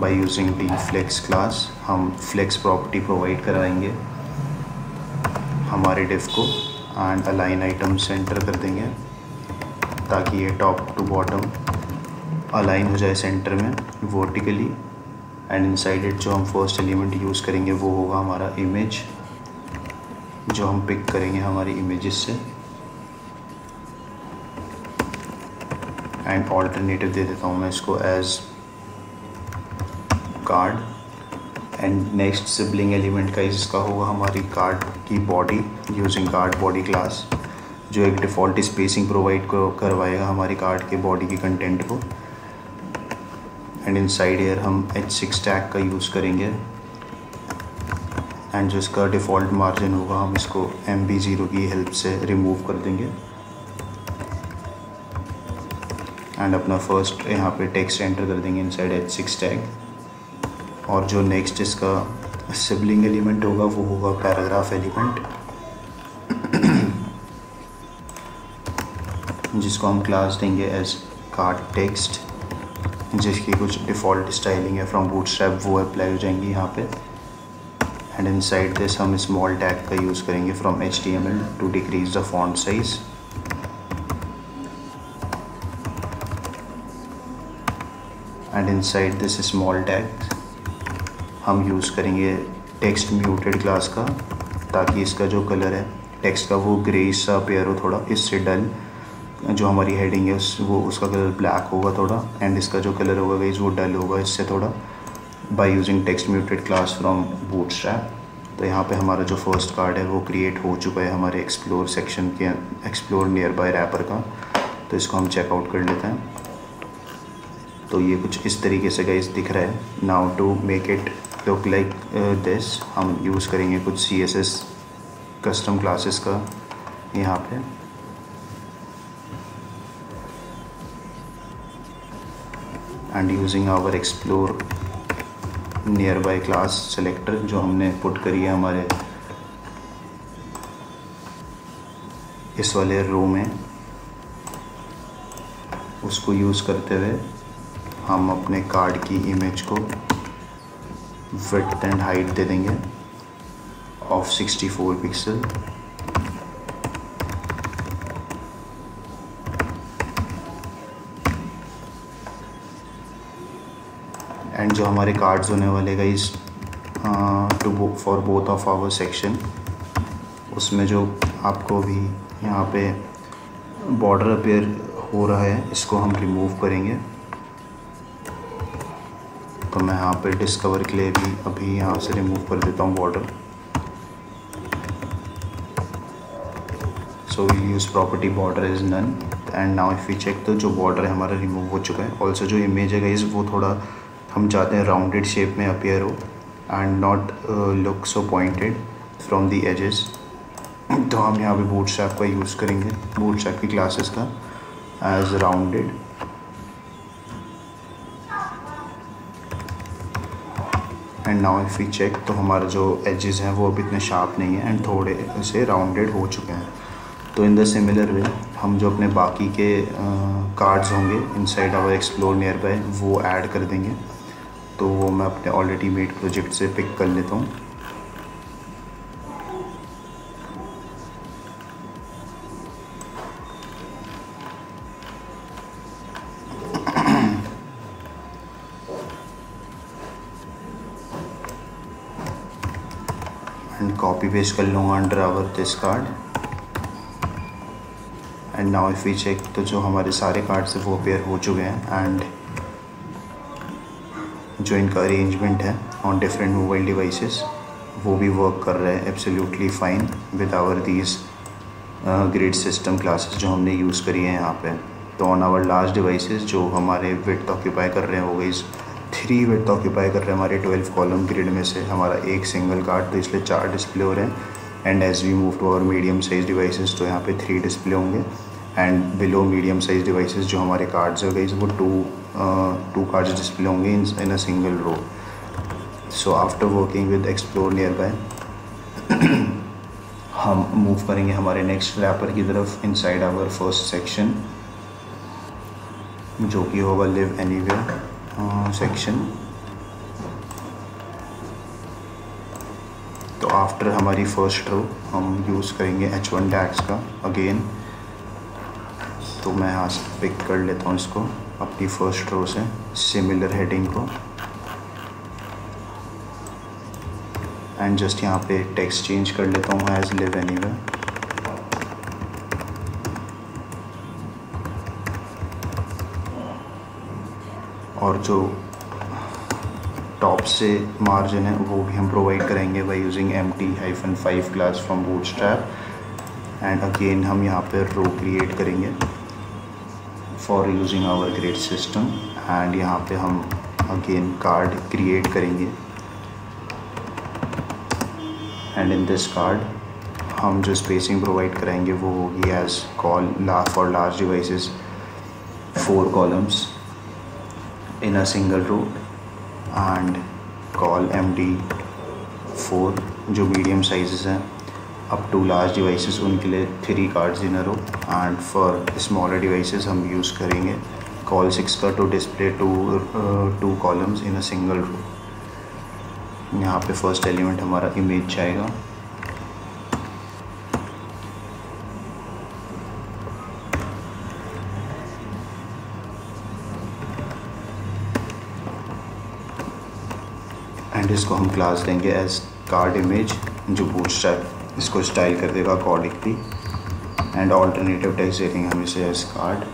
by using dFlex class. हम फ्लेक्स प्रॉपर्टी प्रोवाइड कराएंगे हमारे डिव को एंड अलाइन आइटम सेंटर कर देंगे ताकि ये टॉप टू बॉटम अलाइन हो जाए सेंटर में वर्टिकली। एंड इनसाइड इट जो हम फर्स्ट एलिमेंट यूज़ करेंगे वो होगा हमारा इमेज जो हम पिक करेंगे हमारी इमेजेस से। एंड ऑल्टरनेटिव दे देता हूँ मैं इसको as card. And next sibling element का इसका होगा हमारी कार्ड की body using card body class जो एक डिफ़ॉल्ट स्पेसिंग प्रोवाइड करवाएगा हमारी कार्ड के बॉडी की कंटेंट को। एंड इनसाइड एयर हम H6 टैग का यूज़ करेंगे एंड जो इसका डिफ़ॉल्ट मार्जिन होगा हम इसको MB0 की हेल्प से रिमूव कर देंगे। एंड अपना फर्स्ट यहाँ पे टेक्स्ट एंटर कर देंगे इनसाइड H6 टैग। और जो नेक्स्ट इसका सिबलिंग एलिमेंट होगा वो होगा पैराग्राफ एलिमेंट जिसको हम क्लास देंगे एज कार्ड टेक्स्ट जिसकी कुछ डिफ़ॉल्ट स्टाइलिंग है फ्रॉम बूटस्ट्रैप वो अप्लाई हो जाएंगी यहाँ पे। एंड इनसाइड दिस हम स्मॉल टैग का यूज़ करेंगे from HTML to decrease the font size. And inside this small tag हम यूज़ करेंगे टेक्स्ट म्यूटेड क्लास का ताकि इसका जो कलर है टेक्स्ट का वो ग्रेइश सा अपेयर हो थोड़ा। इससे डल जो हमारी हेडिंग है उसका कलर ब्लैक होगा थोड़ा एंड इसका जो कलर होगा गाइस वो डल होगा इससे थोड़ा by using text muted class from Bootstrap. तो यहाँ पे हमारा जो फर्स्ट कार्ड है वो क्रिएट हो चुका है हमारे एक्सप्लोर सेक्शन के एक्सप्लोर नियर बाय रैपर का। तो इसको हम चेकआउट कर लेते हैं। तो ये कुछ इस तरीके से गाइस दिख रहा है। Now to make it look like this हम यूज़ करेंगे कुछ CSS कस्टम क्लासेस का यहाँ पे। And using our explore near by class selector जो हमने पुट करी है हमारे इस वाले रो में। उसको यूज़ करते हुए हम अपने कार्ड की इमेज को विड्थ एंड हाइट दे देंगे ऑफ 64 पिक्सल। एंड जो हमारे कार्ड्स होने वाले guys for both of our section, उसमें जो आपको भी यहाँ पे बॉर्डर अपीयर हो रहा है, इसको हम रिमूव करेंगे। तो मैं यहाँ पे डिस्कवर के लिए भी अभी यहाँ से रिमूव कर देता हूँ border. So we use property border is none and now if we check तो जो बॉर्डर है हमारा रिमूव हो चुका है। ऑल्सो जो इमेज है गाइस वो थोड़ा हम चाहते हैं राउंडेड शेप में अपीयर हो and not look so pointed from the edges. तो हम यहाँ पे बूटस्ट्रैप का यूज़ करेंगे, बूटस्ट्रैप की क्लासेस का edge rounded. And now if we check तो हमारा जो एजेस हैं वो अभी इतने शार्प नहीं है एंड थोड़े से राउंडेड हो चुके हैं। तो इन द सिमिलर वे हम जो अपने बाकी के कार्ड्स होंगे inside our explore near by वो ऐड कर देंगे। तो वो मैं अपने ऑलरेडी मेड प्रोजेक्ट से पिक कर लेता हूँ। एंड कॉपी पेस्ट कर लूँगा under our this card. And now if we check तो जो हमारे सारे कार्ड्स हैं वो अपेयर हो चुके हैं एंड जो इनका अरेंजमेंट है ऑन डिफरेंट मोबाइल डिवाइसेस वो भी वर्क कर रहा है absolutely fine with our these grid system classes जो हमने यूज़ करी है यहाँ पे। तो ऑन आवर लार्ज डिवाइसेस जो हमारे विड्थ ऑक्यूपाई कर रहे हैं वो इस 3 विड्थ ऑक्यूपाई कर रहे हैं हमारे 12 कॉलम ग्रिड में से हमारा एक सिंगल कार्ड, तो इसलिए 4 डिस्प्ले हो रहे हैं। And as we move to our medium size devices तो यहाँ पे 3 डिस्प्ले होंगे and below medium size devices जो हमारे कार्ड्स हो गए वो 2 कार्ड्स डिस्प्ले होंगे in a single row. So after working with explore near by हम मूव करेंगे हमारे नेक्स्ट रैपर की तरफ इनसाइड आवर फर्स्ट सेक्शन जो कि होगा लिव एनीवेयर सेक्शन। तो आफ्टर हमारी फर्स्ट रो हम यूज़ करेंगे H1 टैग्स का अगेन। तो मैं यहाँ से पिक कर लेता हूँ इसको अपनी फर्स्ट रो से सिमिलर हेडिंग को एंड जस्ट यहाँ पे टेक्स्ट चेंज कर लेता हूँ एज लिव एनीवेयर। और जो टॉप से मार्जिन है वो भी हम प्रोवाइड करेंगे by using empty-5 class from Bootstrap. And again हम यहाँ पे रो क्रिएट करेंगे for using our grid system and यहाँ पे हम अगेन कार्ड क्रिएट करेंगे एंड इन दिस कार्ड हम जो स्पेसिंग प्रोवाइड कराएंगे वो होगी as col for large devices 4 columns in a single row and call MD4 जो मीडियम साइजेस हैं अप टू लार्ज डिवाइसेस उनके लिए 3 cards in a row and for smaller devices हम यूज़ करेंगे कॉल 6 का to display 2 columns in a single row. यहाँ पे first element हमारा इमेज जाएगा एंड इसको हम क्लास देंगे एज कार्ड इमेज जो बूटस्ट्रैप इसको स्टाइल कर देगा अकॉर्डिंगली एंड ऑल्टरनेटिव टेक्स्ट दे देंगे हम इसे एज कार्ड।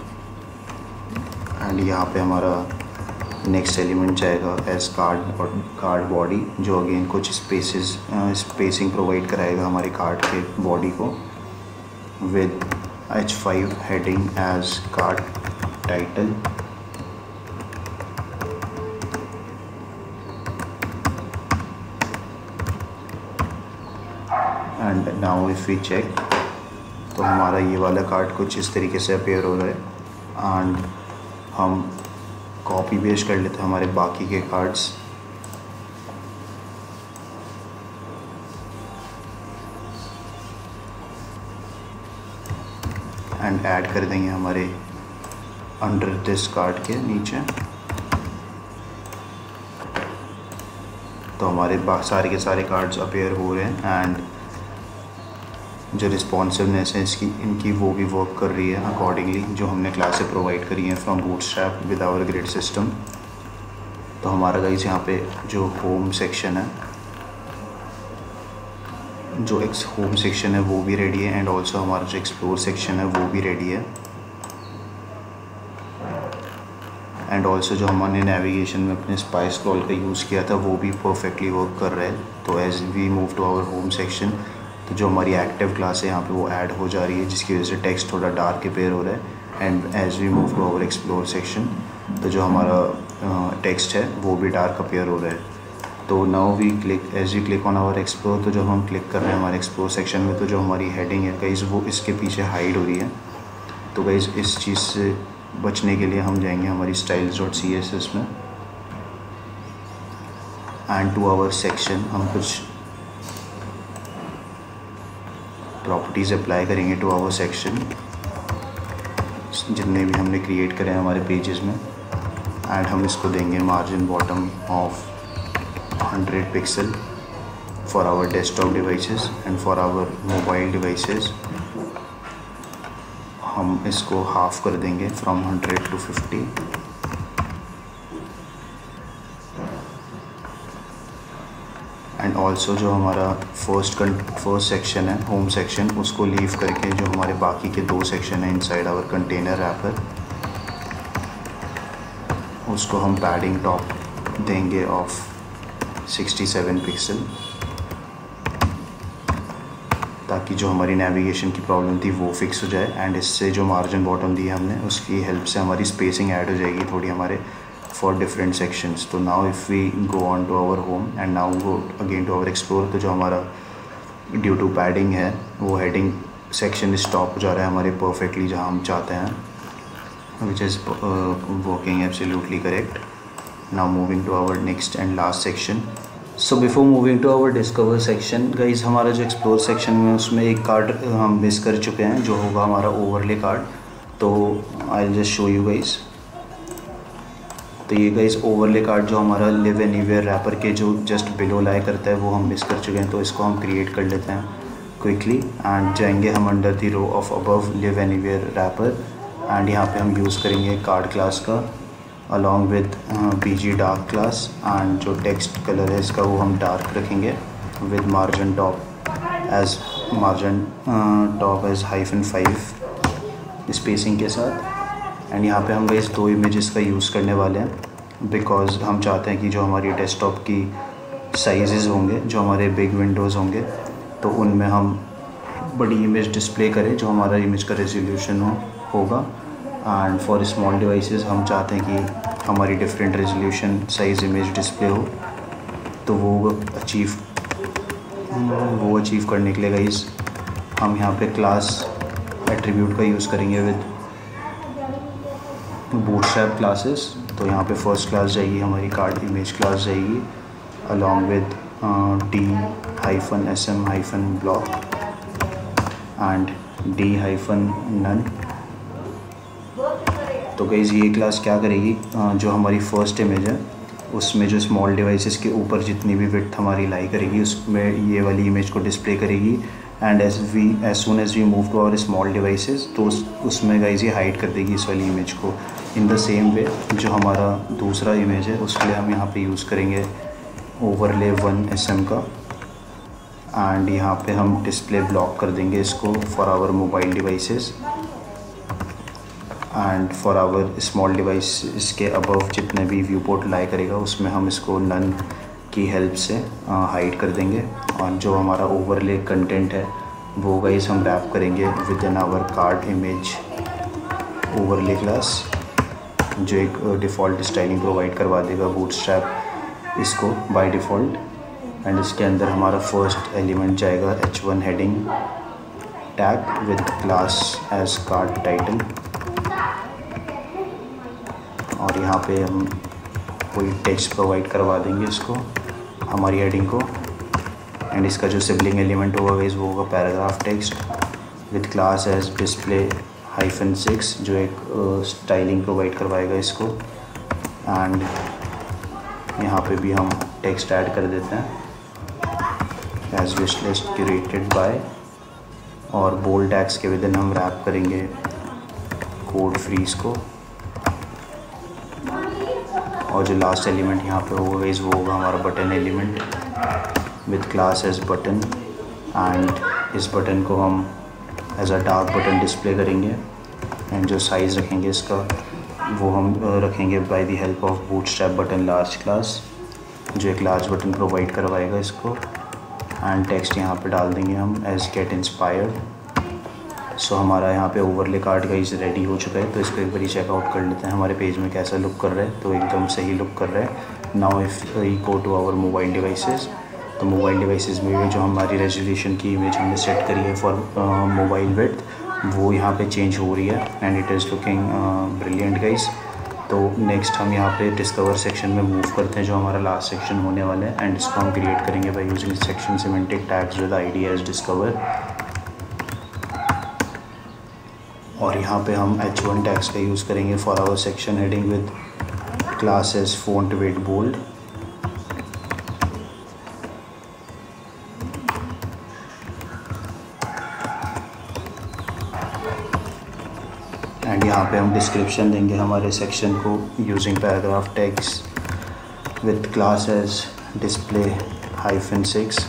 एंड यहाँ पे हमारा नेक्स्ट एलिमेंट जाएगा एज कार्ड बॉडी जो अगेन कुछ स्पेसिंग प्रोवाइड कराएगा हमारे कार्ड के बॉडी को with H5 heading as card title. And now if we check तो हमारा ये वाला कार्ड कुछ इस तरीके से अपेयर हो रहा है एंड हम कॉपी पेस्ट कर लेते हैं हमारे बाकी के कार्ड्स एंड ऐड कर देंगे हमारे अंडर दिस कार्ड के नीचे। तो हमारे सारे के सारे कार्ड्स अपेयर हो रहे हैं एंड जो रिस्पॉन्सिवनेस है इनकी वो भी वर्क कर रही है अकॉर्डिंगली जो हमने क्लासें प्रोवाइड करी हैं from Bootstrap with our grid system. तो हमारा गाइस यहाँ पे जो होम सेक्शन है वो भी रेडी है एंड ऑल्सो हमारा जो एक्सप्लोर सेक्शन है वो भी रेडी है एंड ऑल्सो जो हमने नेविगेशन में अपने स्पाई स्क्रॉल का यूज़ किया था वो भी परफेक्टली वर्क कर रहा है। तो as we move to our home section तो जो हमारी एक्टिव क्लास है यहाँ पे वो ऐड हो जा रही है जिसकी वजह से टेक्स्ट थोड़ा डार्क अपेयर हो रहा है and as we move to our explore section तो जो हमारा टेक्स्ट है वो भी डार्क अपेयर हो रहा है। तो now we click on our explore तो जब हम क्लिक कर रहे हैं हमारे एक्सप्लोर सेक्शन में तो जो हमारी हेडिंग है गाइस वो इसके पीछे हाइड हो रही है। तो गाइस इस चीज़ से बचने के लिए हम जाएंगे हमारी styles.css में एंड टू आवर सेक्शन हम कुछ प्रॉपर्टीज़ अप्लाई करेंगे टू आवर सेक्शन जितने भी हमने क्रिएट करे हैं हमारे पेजेस में एंड हम इसको देंगे margin bottom of 100 pixel for our desktop devices and for our mobile devices हम इसको हाफ कर देंगे फ्रॉम 100 to 50 एंड ऑल्सो जो हमारा फर्स्ट सेक्शन है होम सेक्शन उसको लीव करके जो हमारे बाकी के 2 सेक्शन है इनसाइड आवर कंटेनर रैपर उसको हम पैडिंग टॉप देंगे ऑफ 67 पिक्सल ताकि जो हमारी नेविगेशन की प्रॉब्लम थी वो फिक्स हो जाए एंड इससे जो मार्जिन बॉटम दी हमने उसकी हेल्प से हमारी स्पेसिंग ऐड हो जाएगी थोड़ी हमारे फॉर डिफरेंट सेक्शंस। तो now if we go on to our home and now go again to our explore तो जो हमारा ड्यू टू पैडिंग है वो हेडिंग सेक्शन स्टॉप हो जा रहा है हमारे परफेक्टली जहाँ हम चाहते हैं which is working absolutely correct. Now moving to our next and last section. So before moving to our discover section guys हमारा जो एक्सप्लोर सेक्शन में उसमें एक कार्ड हम मिस कर चुके हैं जो होगा हमारा ओवरले कार्ड। तो I will just show you guys. तो ये गाइज ओवरले कार्ड जो हमारा लिव एनीवेयर रैपर के जो जस्ट बिलो लाई करता है वो हम मिस कर चुके हैं। तो इसको हम क्रिएट कर लेते हैं क्विकली एंड जाएंगे हम under the row of above live anywhere wrapper and यहाँ पे हम यूज़ करेंगे कार्ड क्लास का along with BG dark class and जो टेक्स्ट कलर है इसका वो हम डार्क रखेंगे with margin top as -5 spacing के साथ। एंड यहाँ पे हम गाइस 2 इमेजेस का यूज़ करने वाले हैं बिकॉज हम चाहते हैं कि जो हमारी डेस्कटॉप की साइजेस होंगे जो हमारे बिग विंडोज़ होंगे तो उनमें हम बड़ी इमेज डिस्प्ले करें जो हमारा इमेज का रेजोल्यूशन होगा एंड फॉर स्मॉल डिवाइसेस हम चाहते हैं कि हमारी different resolution size image display हो। तो वो अचीव करने के लिए गाइस हम यहाँ पे क्लास एट्रीब्यूट का यूज़ करेंगे विद बूटस्ट्रैप क्लासेस। तो यहाँ पे फर्स्ट क्लास जाएगी हमारी कार्ड इमेज क्लास जाएगी along with d-sm-block and d-none। तो गाइस ये क्लास क्या करेगी जो हमारी फर्स्ट इमेज है उसमें जो स्मॉल डिवाइसेस के ऊपर जितनी भी विड्थ हमारी लाई करेगी उसमें ये वाली इमेज को डिस्प्ले करेगी and as soon as we move to our small devices तो उसमें गाइस ये हाइड कर देगी इस वाली इमेज को। इन द सेम वे जो हमारा दूसरा इमेज है उसके लिए हम यहाँ पे यूज़ करेंगे ओवरले 1 SM का एंड यहाँ पे हम डिस्प्ले ब्लॉक कर देंगे इसको for our mobile devices and for our small device इसके अबव जितने भी व्यू पोर्ट लाई करेगा उसमें हम इसको नन की हेल्प से हाइड कर देंगे। और जो हमारा ओवरले कंटेंट है वो गाइस हम रैप करेंगे within our card image overlay class जो एक डिफ़ॉल्ट स्टाइलिंग प्रोवाइड करवा देगा बूटस्ट्रैप इसको बाय डिफ़ॉल्ट। एंड इसके अंदर हमारा फर्स्ट एलिमेंट जाएगा h1 heading tag with class as card title और यहाँ पे हम कोई टेक्स्ट प्रोवाइड करवा देंगे इसको हमारी हेडिंग को। एंड इसका जो सिबलिंग एलिमेंट होगा गाइस वो होगा paragraph text with class as display -6 जो एक स्टाइलिंग प्रोवाइड करवाएगा इसको। एंड यहाँ पे भी हम टेक्स्ट ऐड कर देते हैं as wish list curated by, और बोल्ड टैग्स के विदिन हम रैप करेंगे कोड फ्रीज को। और जो लास्ट एलिमेंट यहाँ पे होगा गाइस वो होगा हमारा button element with class as button. And इस बटन को हम as a dark button display करेंगे। एंड जो साइज़ रखेंगे इसका वो हम रखेंगे by the help of bootstrap button large class, जो एक लार्ज बटन प्रोवाइड करवाएगा इसको। एंड टेक्स्ट यहाँ पे डाल देंगे हम एज गेट इंस्पायर्ड। सो हमारा यहाँ पे ओवरले कार्ड गाइस रेडी हो चुका है। तो इसको एक बार चेकआउट कर लेते हैं हमारे पेज में कैसा लुक कर रहा है। तो एकदम सही लुक कर रहा है। Now if we go to our mobile devices, तो मोबाइल डिवाइसेस में भी जो हमारी रेजोल्यूशन की इमेज हमने सेट करी है फॉर मोबाइल विड्थ, वो यहाँ पे चेंज हो रही है and it is looking brilliant guys. तो नेक्स्ट हम यहाँ पे डिस्कवर सेक्शन में मूव करते हैं, जो हमारा लास्ट सेक्शन होने वाला है। एंड इसको हम क्रिएट करेंगे by using section semantic tags with ID as discover. और यहाँ पे हम h1 टैग्स का यूज़ करेंगे for our section heading with class as font weight bold. And यहाँ पे हम डिस्क्रिप्शन देंगे हमारे सेक्शन को using paragraph tags with class as display -6।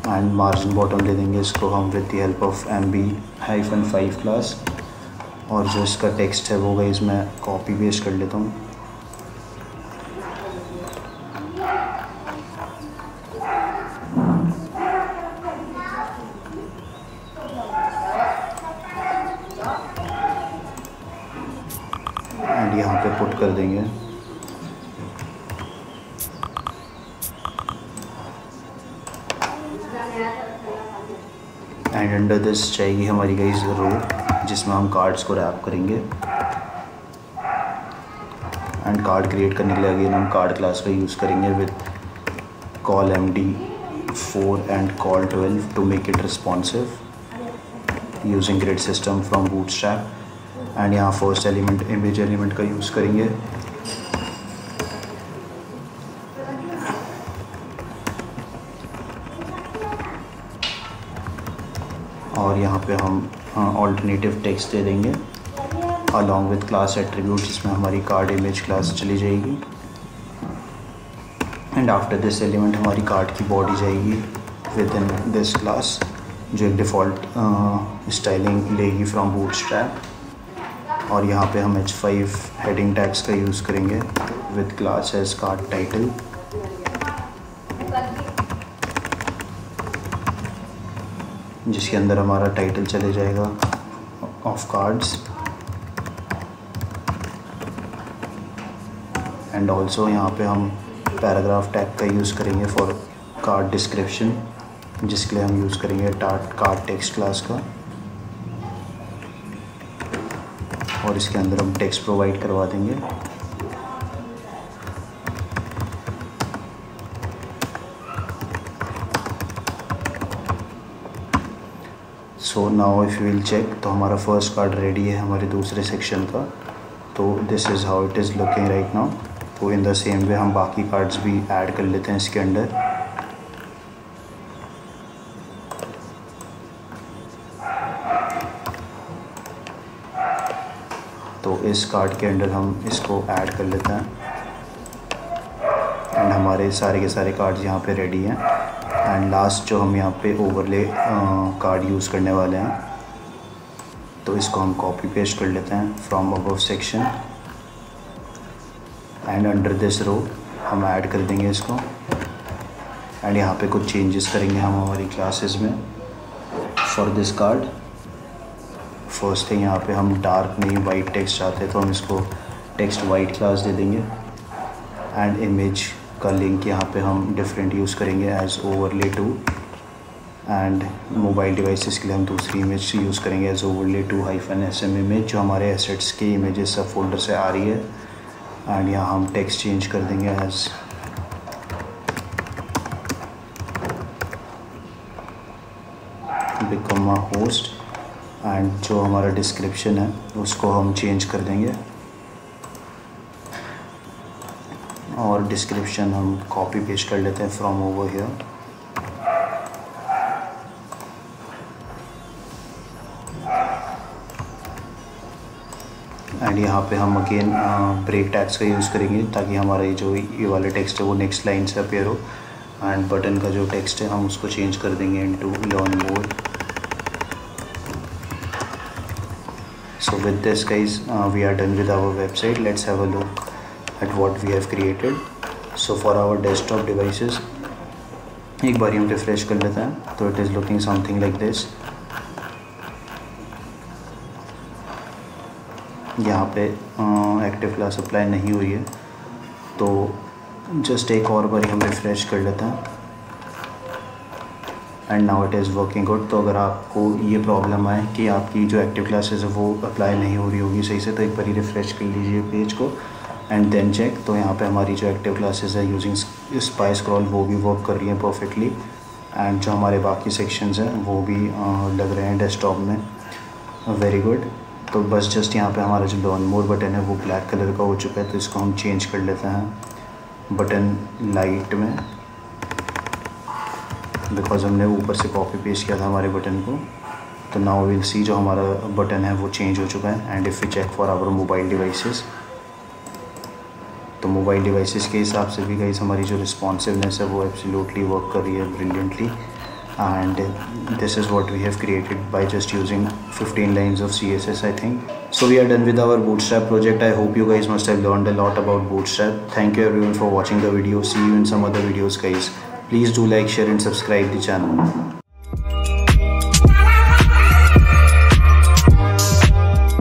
And margin bottom दे देंगे इसको हम with the help of MB-5 class. और जो इसका टेक्स्ट है वो गाइस मैं कॉपी पेस्ट कर लेता हूँ। एंड यहाँ पे पुट कर देंगे। एंड अंडर दिस चाहिए हमारी गाइस रो, जिसमें हम कार्ड्स को रैप करेंगे। एंड कार्ड क्रिएट करने के लिए अगेन हम कार्ड क्लास का यूज़ करेंगे with col MD4 and col 12 to make it responsive using grid system from Bootstrap. And यहाँ फर्स्ट एलिमेंट इमेज एलिमेंट का यूज़ करेंगे। और यहाँ पे हम ऑल्टरनेटिव टेक्स्ट दे देंगे अलॉन्ग विद क्लास एट्रीब्यूट, जिसमें हमारी कार्ड इमेज क्लास चली जाएगी। एंड आफ्टर दिस एलिमेंट हमारी कार्ड की बॉडी जाएगी विद इन दिस क्लास, जो एक डिफ़ॉल्ट स्टाइलिंग लेगी फ्रॉम बूटस्ट्रैप। और यहाँ पे हम H5 हेडिंग टैग्स का यूज़ करेंगे with class as card title. जिसके अंदर हमारा टाइटल चले जाएगा ऑफ कार्ड्स। एंड ऑल्सो यहाँ पे हम पैराग्राफ टैग का यूज़ करेंगे फॉर कार्ड डिस्क्रिप्शन, जिसके लिए हम यूज़ करेंगे कार्ड टेक्स्ट क्लास का। और इसके अंदर हम टेक्स्ट प्रोवाइड करवा देंगे। So now if you will check, तो हमारा फर्स्ट कार्ड रेडी है हमारे दूसरे सेक्शन का। तो this is how it is looking right now. तो इन द सेम वे हम बाकी कार्ड्स भी ऐड कर लेते हैं इसके अंदर। तो इस कार्ड के अंदर हम इसको ऐड कर लेते हैं। एंड हमारे सारे के सारे कार्ड्स यहाँ पे रेडी हैं। एंड लास्ट जो हम यहाँ पे ओवरले कार्ड यूज़ करने वाले हैं, तो इसको हम कॉपी पेस्ट कर लेते हैं from above section. And under this row हम ऐड कर देंगे इसको। एंड यहाँ पे कुछ चेंजेस करेंगे हम हमारी क्लासेस में for this card. First thing, यहाँ पे हम डार्क नहीं वाइट टेक्स्ट चाहते हैं, तो हम इसको टेक्स्ट वाइट क्लास दे देंगे। एंड इमेज का लिंक यहाँ पे हम डिफरेंट यूज़ करेंगे एज ओवरले टू। एंड मोबाइल डिवाइसेस के लिए हम दूसरी इमेज यूज़ करेंगे as overlay two -SM image, जो हमारे एसेट्स की इमेजेस सब फोल्डर से आ रही है। एंड यहाँ हम टेक्स्ट चेंज कर देंगे as become a host. And जो हमारा डिस्क्रिप्शन है उसको हम चेंज कर देंगे और डिस्क्रिप्शन हम कॉपी पेस्ट कर लेते हैं फ्रॉम ओवर हियर। एंड यहाँ पे हम अगेन ब्रेक टैग्स का यूज़ करेंगे ताकि हमारा ये वाला टेक्स्ट है वो नेक्स्ट लाइन से अपीयर हो। एंड बटन का जो टेक्स्ट है हम उसको चेंज कर देंगे into learn more. So with this guys, we are done with our website. Let's have a look at what we have created. So for our desktop devices, एक बार हम refresh कर लेते हैं तो it is looking something like this. यहाँ पे active class apply नहीं हुई है तो जस्ट एक और बार हम रिफ्रेश कर लेते हैं and now it is working good. तो अगर आपको ये प्रॉब्लम आए कि आपकी जो एक्टिव क्लासेस है वो अप्लाई नहीं हो रही होगी सही से, तो एक बार रिफ़्रेश कर लीजिए पेज को एंड देन चेक। तो यहाँ पे हमारी जो एक्टिव क्लासेस है यूजिंग स्पाई स्क्रॉल वो भी वर्क कर रही हैं परफेक्टली। एंड जो हमारे बाकी सेक्शंस हैं वो भी लग रहे हैं डेस्कटॉप में। Very good. तो बस जस्ट यहाँ पे हमारा जो लर्न मोर बटन है वो ब्लैक कलर का हो चुका है, तो इसको हम चेंज कर लेते हैं बटन लाइट में, बिकॉज हमने ऊपर से कॉपी पेस्ट किया था हमारे बटन को। तो नाउ विल सी जो हमारा बटन है वो चेंज हो चुका है। And if we check for our mobile devices, तो मोबाइल डिवाइसेस के हिसाब से भी गाइस हमारी जो रिस्पॉन्सिवनेस है वो एब्सोल्युटली वर्क कर रही है brilliantly. And this is what we have created by just using 15 lines of CSS I think. So we are done with our Bootstrap project. I hope you guys must have learned a lot about Bootstrap. Thank you everyone for watching the video. See you in some other videos guys. Please do like, share and subscribe the channel.